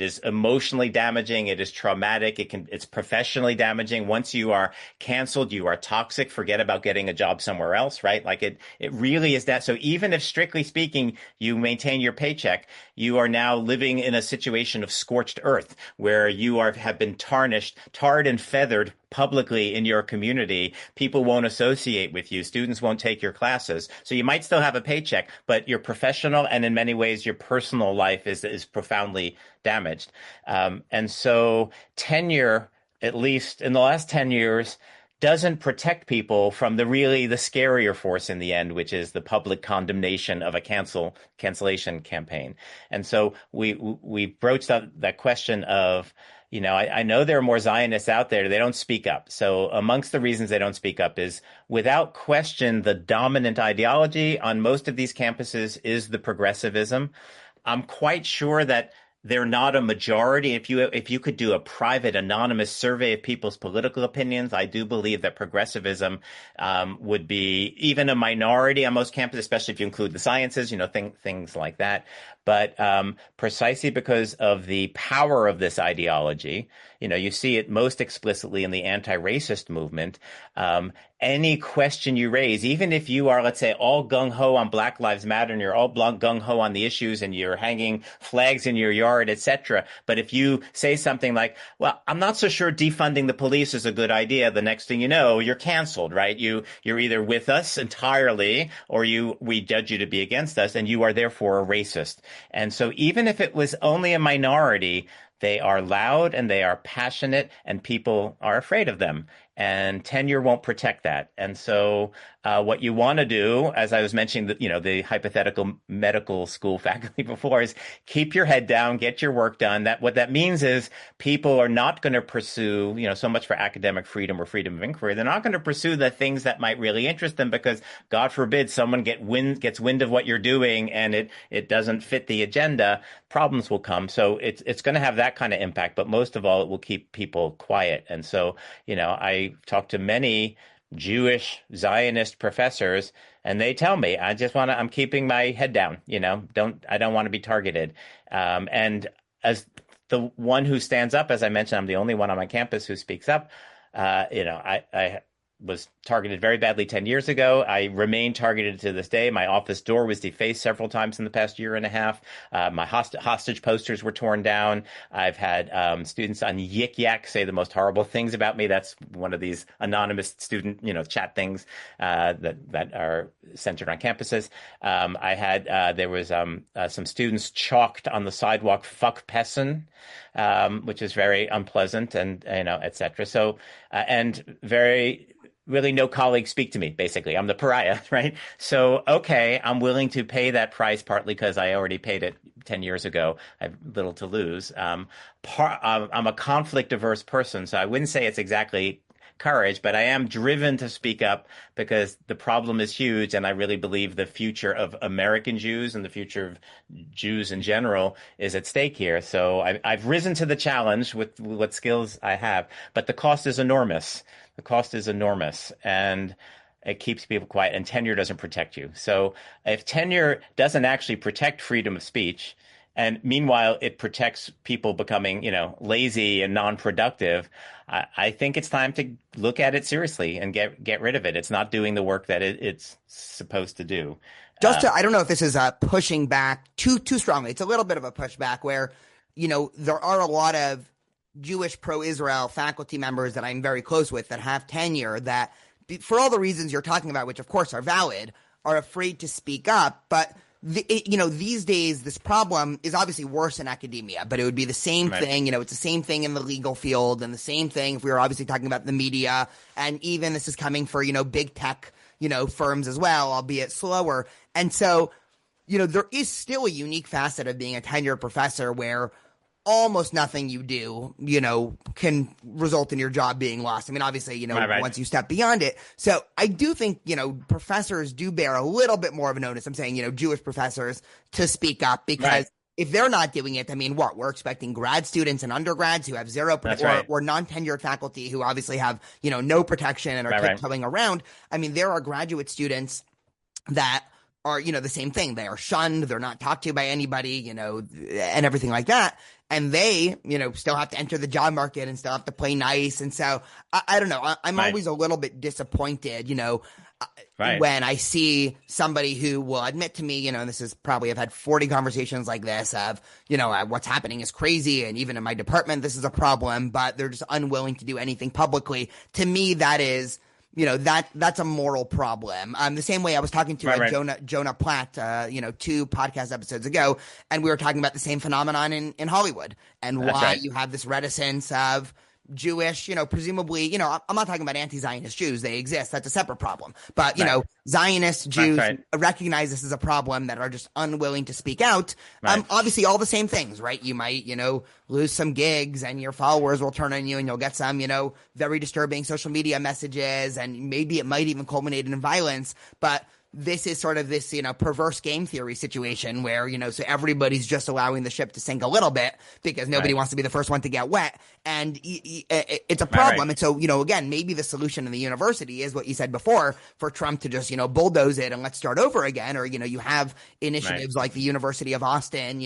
Speaker 2: is emotionally damaging. It is traumatic. It's professionally damaging. Once you are canceled, you are toxic. Forget about getting a job somewhere else, right? Like it really is that. So even if strictly speaking, you maintain your paycheck, you are now living in a situation of scorched earth where have been tarred and feathered publicly in your community. People won't associate with you. Students won't take your classes. So you might still have a paycheck, but your professional and in many ways your personal life is profoundly damaged. And so tenure, at least in the last 10 years, doesn't protect people from the scarier force in the end, which is the public condemnation of a cancellation campaign. And so we broached that question of, I know there are more Zionists out there. They don't speak up. So amongst the reasons they don't speak up is, without question, the dominant ideology on most of these campuses is the progressivism. I'm quite sure that they're not a majority. If you could do a private anonymous survey of people's political opinions, I do believe that progressivism would be even a minority on most campuses, especially if you include the sciences, things like that. But precisely because of the power of this ideology, you see it most explicitly in the anti-racist movement. Any question you raise, even if you are, let's say, all gung-ho on Black Lives Matter and you're all gung-ho on the issues and you're hanging flags in your yard, etc. But if you say something like, well, I'm not so sure defunding the police is a good idea, the next thing you know, you're canceled, right? You're either with us entirely or we judge you to be against us, and you are therefore a racist. And so even if it was only a minority, they are loud and they are passionate and people are afraid of them. And tenure won't protect that. And so what you want to do, as I was mentioning, the hypothetical medical school faculty before, is keep your head down, get your work done. What that means is people are not going to pursue, so much for academic freedom or freedom of inquiry. They're not going to pursue the things that might really interest them because, God forbid, someone gets wind of what you're doing and it doesn't fit the agenda. Problems will come. So it's going to have that kind of impact. But most of all, it will keep people quiet. And so, I talked to many Jewish Zionist professors, and they tell me, I'm keeping my head down, I don't want to be targeted. And as the one who stands up, as I mentioned, I'm the only one on my campus who speaks up. I was targeted very badly 10 years ago. I remain targeted to this day. My office door was defaced several times in the past year and a half. My hostage posters were torn down. I've had students on Yik Yak say the most horrible things about me. That's one of these anonymous student, chat things that are centered on campuses. There was some students chalked on the sidewalk, "Fuck Pessin," which is very unpleasant, and et cetera. So and very. Really, no colleagues speak to me, basically. I'm the pariah, right? So, okay, I'm willing to pay that price, partly because I already paid it 10 years ago. I have little to lose. I'm a conflict-averse person, so I wouldn't say it's exactly courage, but I am driven to speak up because the problem is huge, and I really believe the future of American Jews and the future of Jews in general is at stake here. So I've risen to the challenge with what skills I have, but the cost is enormous. The cost is enormous, and it keeps people quiet, and tenure doesn't protect you. So if tenure doesn't actually protect freedom of speech, and meanwhile it protects people becoming, lazy and non-productive, I think it's time to look at it seriously and get rid of it. It's not doing the work that it's supposed to do.
Speaker 1: I don't know if this is pushing back too strongly. It's a little bit of a pushback where, there are a lot of Jewish pro-Israel faculty members that I'm very close with that have tenure that, for all the reasons you're talking about, which of course are valid, are afraid to speak up. But these days, this problem is obviously worse in academia, but it would be the same thing. It's the same thing in the legal field, and the same thing if we were obviously talking about the media. And even this is coming for, big tech, firms as well, albeit slower. And so, there is still a unique facet of being a tenured professor where almost nothing you do, can result in your job being lost. I mean, obviously,
Speaker 2: Right.
Speaker 1: Once you step beyond it. So I do think, professors do bear a little bit more of a notice. I'm saying, Jewish professors to speak up because if they're not doing it, I mean, we're expecting grad students and undergrads who have zero or non-tenured faculty who obviously have, no protection and are tiptoeing around. I mean, there are graduate students that are, the same thing. They are shunned. They're not talked to by anybody, and everything like that. And they, still have to enter the job market and still have to play nice. And so I don't know. I'm
Speaker 2: Right.
Speaker 1: always a little bit disappointed,
Speaker 2: Right.
Speaker 1: when I see somebody who will admit to me, and this is probably, I've had 40 conversations like this of, what's happening is crazy. And even in my department, this is a problem, but they're just unwilling to do anything publicly. To me, that is, that's a moral problem. The same way I was talking to
Speaker 2: Right.
Speaker 1: Jonah Platt, 2 podcast episodes ago, and we were talking about the same phenomenon in Hollywood and
Speaker 2: That's
Speaker 1: why
Speaker 2: right.
Speaker 1: you have this reticence of Jewish, presumably, I'm not talking about anti-Zionist Jews. They exist. That's a separate problem. But,
Speaker 2: Right.
Speaker 1: Zionist
Speaker 2: That's
Speaker 1: Jews
Speaker 2: right.
Speaker 1: recognize this as a problem that are just unwilling to speak out.
Speaker 2: Right.
Speaker 1: Obviously all the same things, right? You might, lose some gigs and your followers will turn on you and you'll get some, very disturbing social media messages, and maybe it might even culminate in violence. But this is sort of this, perverse game theory situation where, so everybody's just allowing the ship to sink a little bit because nobody
Speaker 2: Right.
Speaker 1: wants to be the first one to get wet. And it's a
Speaker 2: Right.
Speaker 1: problem. And so, again, maybe the solution in the university is what you said before, for Trump to just, bulldoze it and let's start over again. Or, you have initiatives like the University of Austin,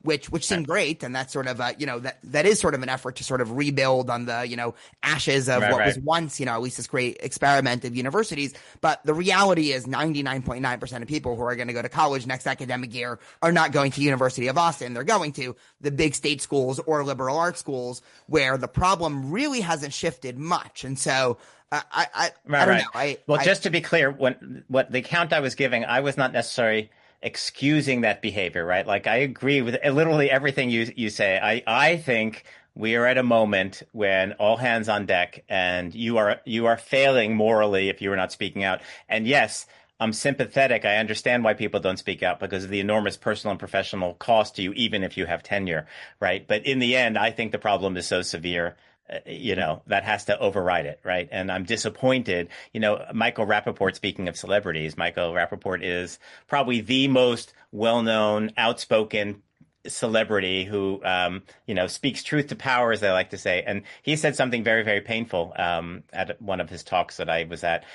Speaker 1: which seem
Speaker 2: Right.
Speaker 1: great. And that's sort of, that is sort of an effort to sort of rebuild on the, ashes of what was once, at least this great experiment of universities. But the reality is 99.9% of people who are going to go to college next academic year are not going to University of Austin. They're going to the big state schools or liberal arts schools where the problem really hasn't shifted much. And so I don't know.
Speaker 2: Well, just to be clear, what the account I was giving, I was not necessarily excusing that behavior, right? Like I agree with literally everything you say. I think we are at a moment when all hands on deck, and you are failing morally if you are not speaking out. And yes, I'm sympathetic. I understand why people don't speak out because of the enormous personal and professional cost to you, even if you have tenure, right? But in the end, I think the problem is so severe, that has to override it, right? And I'm disappointed. Michael Rappaport, speaking of celebrities, Michael Rappaport is probably the most well-known, outspoken celebrity who, speaks truth to power, as they like to say. And he said something very, very painful at one of his talks that I was at.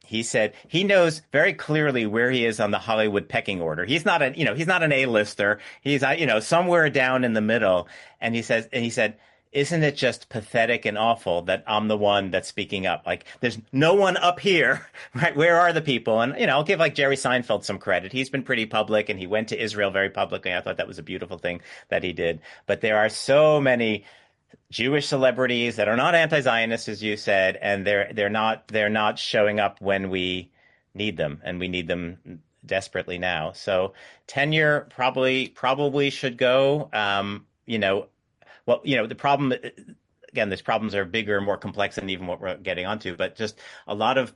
Speaker 2: He said he knows very clearly where he is on the Hollywood pecking order. He's not he's not an A-lister. He's, somewhere down in the middle. And he said, isn't it just pathetic and awful that I'm the one that's speaking up? Like, there's no one up here, right? Where are the people? And, I'll give like Jerry Seinfeld some credit. He's been pretty public and he went to Israel very publicly. I thought that was a beautiful thing that he did. But there are so many Jewish celebrities that are not anti-Zionist, as you said, and they're not showing up when we need them, and we need them desperately now. So tenure probably should go. The problem, again, these problems are bigger and more complex than even what we're getting onto, but just a lot of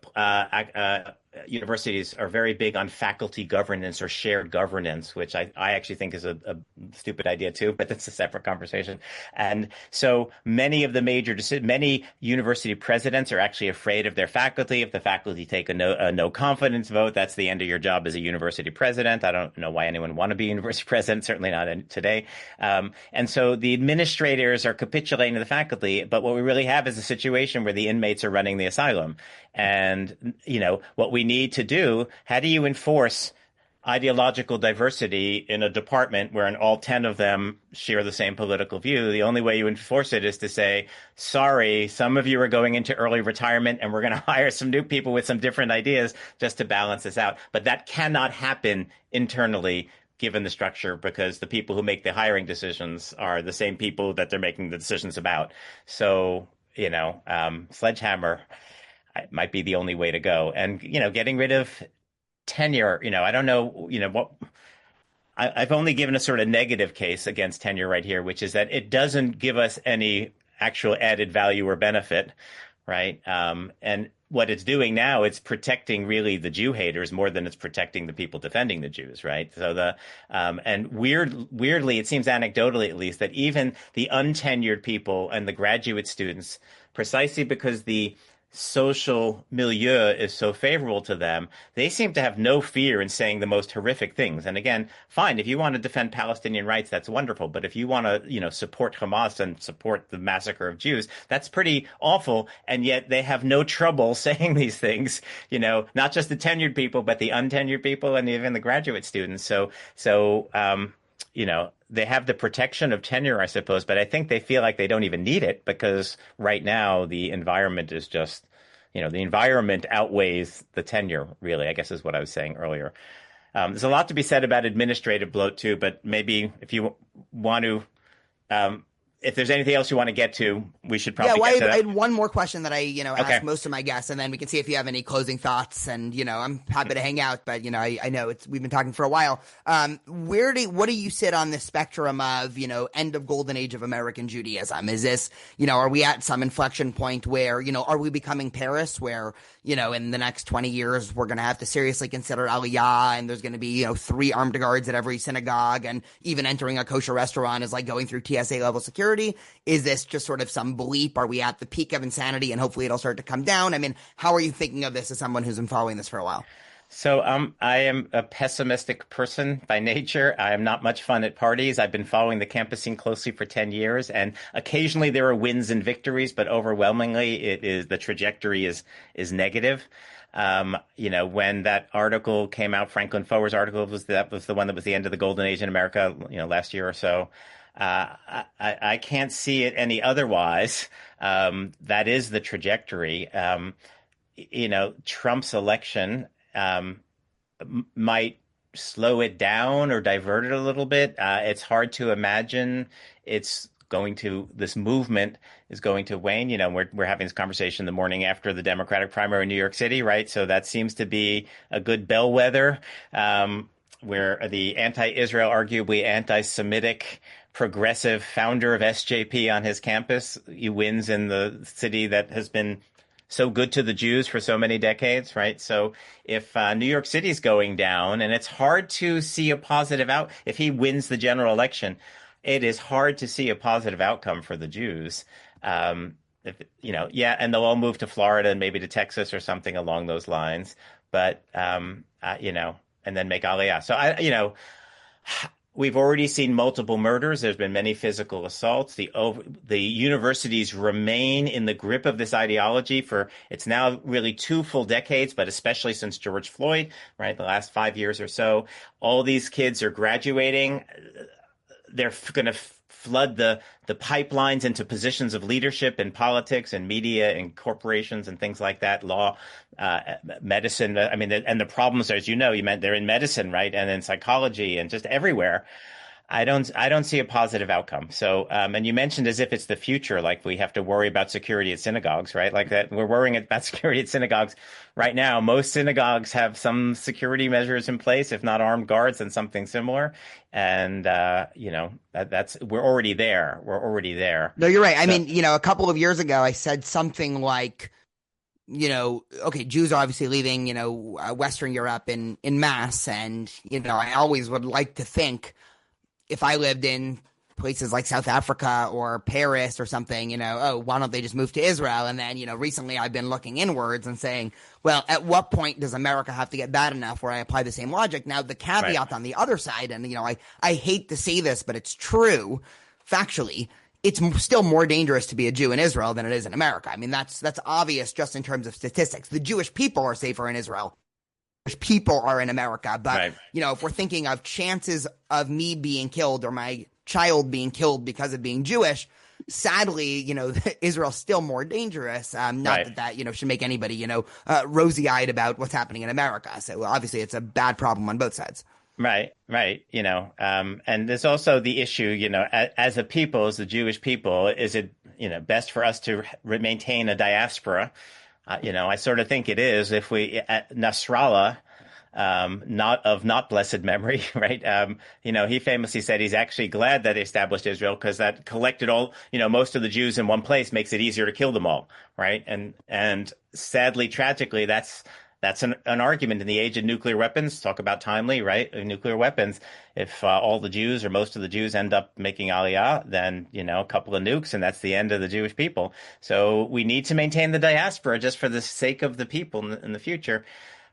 Speaker 2: universities are very big on faculty governance or shared governance, which I actually think is a stupid idea too, but that's a separate conversation. And so many university presidents are actually afraid of their faculty. If the faculty take a no confidence vote, that's the end of your job as a university president. I don't know why anyone would want to be a university president, certainly not today. And so the administrators are capitulating to the faculty, but what we really have is a situation where the inmates are running the asylum. And, what we need to do, how do you enforce ideological diversity in a department where all 10 of them share the same political view? The only way you enforce it is to say, sorry, some of you are going into early retirement and we're going to hire some new people with some different ideas just to balance this out. But that cannot happen internally, given the structure, because the people who make the hiring decisions are the same people that they're making the decisions about. So, sledgehammer might be the only way to go. And, getting rid of tenure, I don't know, what I've only given a sort of negative case against tenure right here, which is that it doesn't give us any actual added value or benefit, right? And what it's doing now, it's protecting really the Jew haters more than it's protecting the people defending the Jews, right? So and weirdly, it seems anecdotally at least, that even the untenured people and the graduate students, precisely because the social milieu is so favorable to them, they seem to have no fear in saying the most horrific things. And again, fine, if you want to defend Palestinian rights, that's wonderful. But if you want to, support Hamas and support the massacre of Jews, that's pretty awful. And yet they have no trouble saying these things, not just the tenured people, but the untenured people and even the graduate students. They have the protection of tenure, I suppose, but I think they feel like they don't even need it because right now the environment is just, the environment outweighs the tenure, really, I guess is what I was saying earlier. There's a lot to be said about administrative bloat, too, but maybe if you want to if there's anything else you want to get to, we should probably get to that.
Speaker 1: I had one more question that I, ask most of my guests, and then we can see if you have any closing thoughts. And, I'm happy to hang out, but, I know we've been talking for a while. What do you sit on the spectrum of, end of golden age of American Judaism? Is this, are we at some inflection point where, are we becoming Paris where, in the next 20 years, we're going to have to seriously consider Aliyah, and there's going to be, 3 armed guards at every synagogue, and even entering a kosher restaurant is like going through TSA level security? Is this just sort of some bleep? Are we at the peak of insanity and hopefully it'll start to come down? I mean, how are you thinking of this as someone who's been following this for a while?
Speaker 2: So I am a pessimistic person by nature. I am not much fun at parties. I've been following the campus scene closely for 10 years, and occasionally there are wins and victories, but overwhelmingly the trajectory is negative. When that article came out, Franklin Foer's article was the one that was the end of the golden age in America, last year or so. I can't see it any otherwise. That is the trajectory. Trump's election might slow it down or divert it a little bit. It's hard to imagine this movement is going to wane. We're having this conversation the morning after the Democratic primary in New York City, right? So that seems to be a good bellwether, where the anti-Israel, arguably anti-Semitic progressive founder of SJP on his campus, he wins in the city that has been so good to the Jews for so many decades, right? So if New York City is going down, and it's hard to see a positive if he wins the general election, it is hard to see a positive outcome for the Jews. And they'll all move to Florida and maybe to Texas or something along those lines. But and then make Aliyah. So we've already seen multiple murders. There's been many physical assaults. The universities remain in the grip of this ideology it's now really 2 full decades, but especially since George Floyd, right? The last 5 years or so, all these kids are graduating. They're going to flood the pipelines into positions of leadership in politics and media and corporations and things like that, law, medicine. I mean, and the problems, as you meant they're in medicine, right? And in psychology and just everywhere. I don't see a positive outcome. So, and you mentioned as if it's the future, like we have to worry about security at synagogues, right? Like that we're worrying about security at synagogues right now. Most synagogues have some security measures in place, if not armed guards, and something similar. And, we're already there. We're already there.
Speaker 1: No, you're right. I mean, a couple of years ago, I said something like, okay, Jews are obviously leaving, Western Europe in mass. And, I always would like to think, if I lived in places like South Africa or Paris or something, why don't they just move to Israel? And then, recently I've been looking inwards and saying, well, at what point does America have to get bad enough where I apply the same logic? Now, the caveat on the other side, and, I hate to say this, but it's true, factually, it's still more dangerous to be a Jew in Israel than it is in America. I mean, that's obvious just in terms of statistics. The Jewish people are safer in Israel. People are in America, but
Speaker 2: right.
Speaker 1: If we're thinking of chances of me being killed or my child being killed because of being Jewish, sadly, Israel's still more dangerous. Not
Speaker 2: right.
Speaker 1: that should make anybody rosy-eyed about what's happening in America. So obviously, it's a bad problem on both sides.
Speaker 2: Right. And there's also the issue, as a people, as the Jewish people, is it best for us to maintain a diaspora? I sort of think it is if we at Nasrallah, not blessed memory, right? He famously said he's actually glad that they established Israel because that collected all, most of the Jews in one place makes it easier to kill them all, right? And sadly, tragically, that's that's an argument in the age of nuclear weapons. Talk about timely, right? Nuclear weapons. If all the Jews or most of the Jews end up making Aliyah, then, a couple of nukes and that's the end of the Jewish people. So we need to maintain the diaspora just for the sake of the people in the future.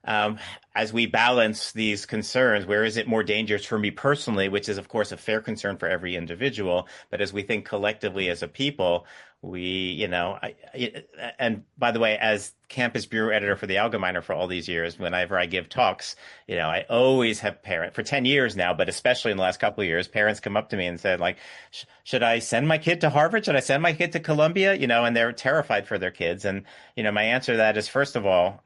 Speaker 2: um, as we balance these concerns, where is it more dangerous for me personally, which is, of course, a fair concern for every individual, but as we think collectively as a people, and by the way, as campus bureau editor for the Allgemeiner for all these years, whenever I give talks, I always have parents for 10 years now, but especially in the last couple of years, parents come up to me and said, like, should I send my kid to Harvard? Should I send my kid to Columbia? And they're terrified for their kids. And, my answer to that is, first of all,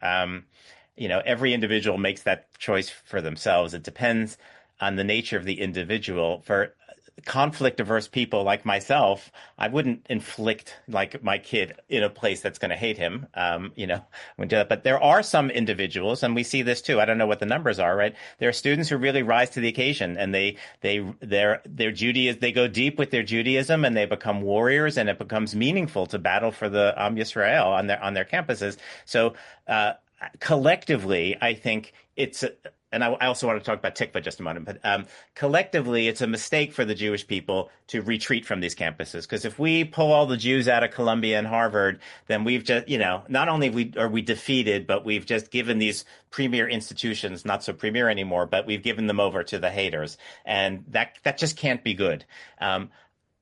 Speaker 2: every individual makes that choice for themselves. It depends on the nature of the individual. For conflict averse people like myself, I wouldn't inflict like my kid in a place that's going to hate him. Wouldn't do that. But there are some individuals, and we see this too. I don't know what the numbers are, right? There are students who really rise to the occasion, and their Judaism, they go deep with their Judaism, and they become warriors, and it becomes meaningful to battle for the Am Yisrael on their campuses. So collectively, I think and I also want to talk about Tikva just a moment, but collectively, it's a mistake for the Jewish people to retreat from these campuses. Because if we pull all the Jews out of Columbia and Harvard, then we've just, not only are we defeated, but we've just given these premier institutions, not so premier anymore, but we've given them over to the haters. And that just can't be good.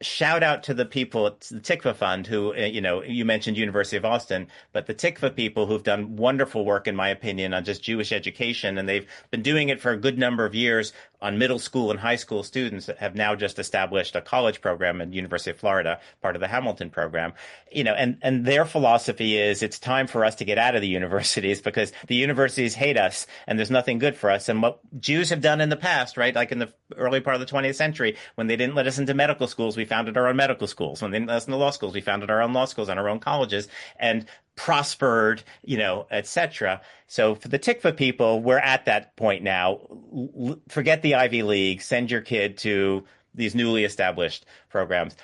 Speaker 2: Shout out to the people at the Tikva Fund who, you mentioned University of Austin, but the Tikva people who've done wonderful work, in my opinion, on just Jewish education. And they've been doing it for a good number of years on middle school and high school students that have now just established a college program at University of Florida, part of the Hamilton program. And their philosophy is it's time for us to get out of the universities because the universities hate us and there's nothing good for us. And what Jews have done in the past, right, like in the early part of the 20th century, when they didn't let us into medical schools, we founded our own medical schools. When they didn't let us into law schools, we founded our own law schools and our own colleges and prospered, etc. So for the Tikva people, we're at that point now. Forget the Ivy League. Send your kid to these newly established programs.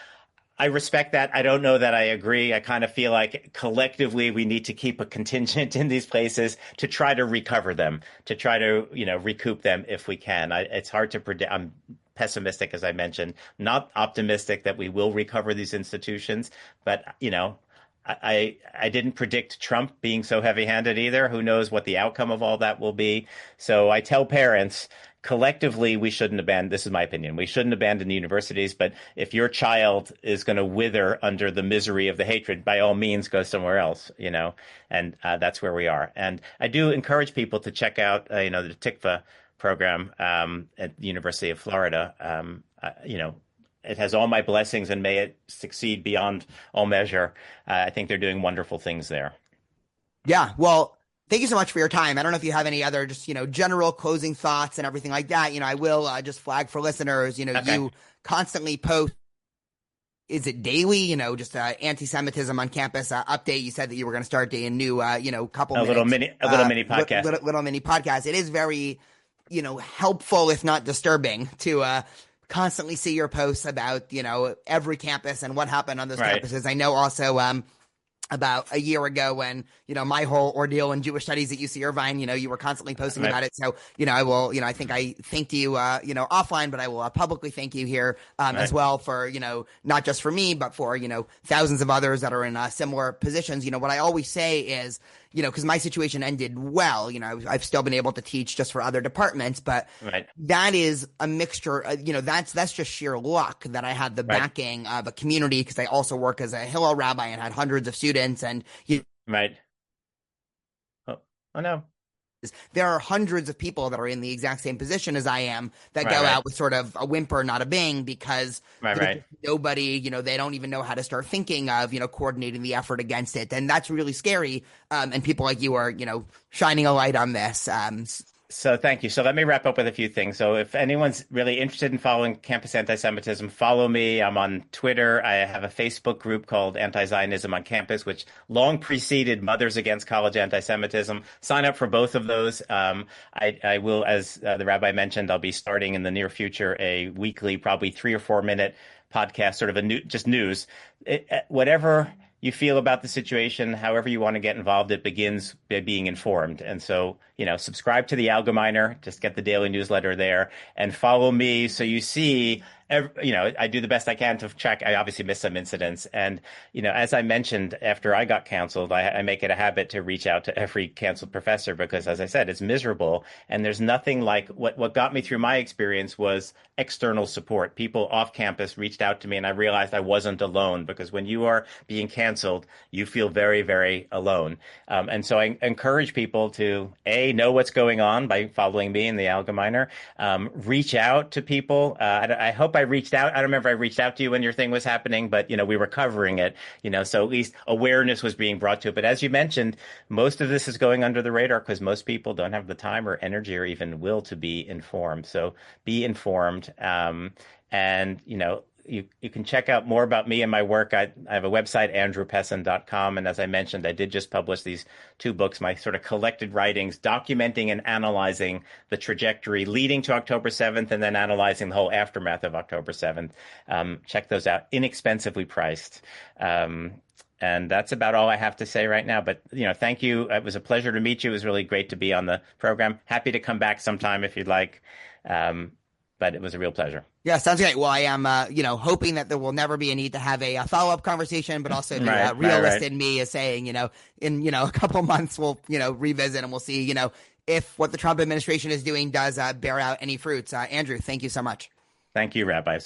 Speaker 2: I respect that. I don't know that I agree. I kind of feel like collectively we need to keep a contingent in these places to try to recover them, to try to, recoup them if we can. It's hard to predict. I'm pessimistic, as I mentioned, not optimistic that we will recover these institutions. But, I didn't predict Trump being so heavy-handed either. Who knows what the outcome of all that will be? So I tell parents, collectively, we shouldn't abandon, this is my opinion, we shouldn't abandon the universities. But if your child is going to wither under the misery of the hatred, by all means, go somewhere else, and that's where we are. And I do encourage people to check out, the Tikva program at the University of Florida. It has all my blessings and may it succeed beyond all measure. I think they're doing wonderful things there.
Speaker 1: Yeah. Well, thank you so much for your time. I don't know if you have any other just, general closing thoughts and everything like that. I will just flag for listeners,
Speaker 2: Okay.
Speaker 1: you constantly post, is it daily, just anti-Semitism on campus update. You said that you were going to start a new, couple
Speaker 2: A
Speaker 1: minutes.
Speaker 2: little mini podcast.
Speaker 1: Little mini podcast. It is very, helpful, if not disturbing, to constantly see your posts about, every campus and what happened on those
Speaker 2: Right.
Speaker 1: campuses. I know also about a year ago when, my whole ordeal in Jewish studies at UC Irvine, you were constantly posting
Speaker 2: Right.
Speaker 1: about it. So, I will, I think I thanked you, offline, but I will publicly thank you here as
Speaker 2: Right.
Speaker 1: well for, not just for me, but for, thousands of others that are in similar positions. What I always say is, because my situation ended well, I've still been able to teach just for other departments, but
Speaker 2: Right.
Speaker 1: that is a mixture, that's just sheer luck that I had the
Speaker 2: Right.
Speaker 1: backing of a community because I also work as a Hillel rabbi and had hundreds of students and
Speaker 2: Right. Oh no.
Speaker 1: there are hundreds of people that are in the exact same position as I am that
Speaker 2: Right,
Speaker 1: go
Speaker 2: right.
Speaker 1: out with sort of a whimper, not a bing, because
Speaker 2: Right,
Speaker 1: there's
Speaker 2: right.
Speaker 1: just nobody, they don't even know how to start thinking of, coordinating the effort against it. And that's really scary. And people like you are, shining a light on this.
Speaker 2: So thank you. So let me wrap up with a few things. So if anyone's really interested in following campus anti-Semitism, follow me. I'm on Twitter. I have a Facebook group called Anti-Zionism on Campus, which long preceded Mothers Against College Anti-Semitism. Sign up for both of those. I will, as the rabbi mentioned, I'll be starting in the near future a weekly, probably 3 or 4 minute podcast, sort of just news. Whatever you feel about the situation, however you want to get involved, it begins by being informed. And so, subscribe to the Allgemeiner, just get the daily newsletter there, and follow me so you see. I do the best I can to track. I obviously miss some incidents. And, as I mentioned, after I got canceled, I make it a habit to reach out to every canceled professor because, as I said, it's miserable. And there's nothing like what got me through my experience was external support. People off campus reached out to me and I realized I wasn't alone because when you are being canceled, you feel very, very alone. And so I encourage people to, know what's going on by following me in the Allgemeiner, reach out to people. I hope I reached out. I don't remember if I reached out to you when your thing was happening, but, we were covering it, so at least awareness was being brought to it. But as you mentioned, most of this is going under the radar because most people don't have the time or energy or even will to be informed. So be informed. And, you can check out more about me and my work. I have a website, andrewpessin.com. And as I mentioned, I did just publish these 2 books, my sort of collected writings, documenting and analyzing the trajectory leading to October 7th and then analyzing the whole aftermath of October 7th. Check those out, inexpensively priced. And that's about all I have to say right now. But, thank you. It was a pleasure to meet you. It was really great to be on the program. Happy to come back sometime if you'd like. But it was a real pleasure.
Speaker 1: Yeah, sounds great. Well, I am, hoping that there will never be a need to have a follow-up conversation, but also the realist in me is saying, in, a couple months we'll, revisit and we'll see, if what the Trump administration is doing does bear out any fruits. Andrew, thank you so much.
Speaker 2: Thank you, Rabbi.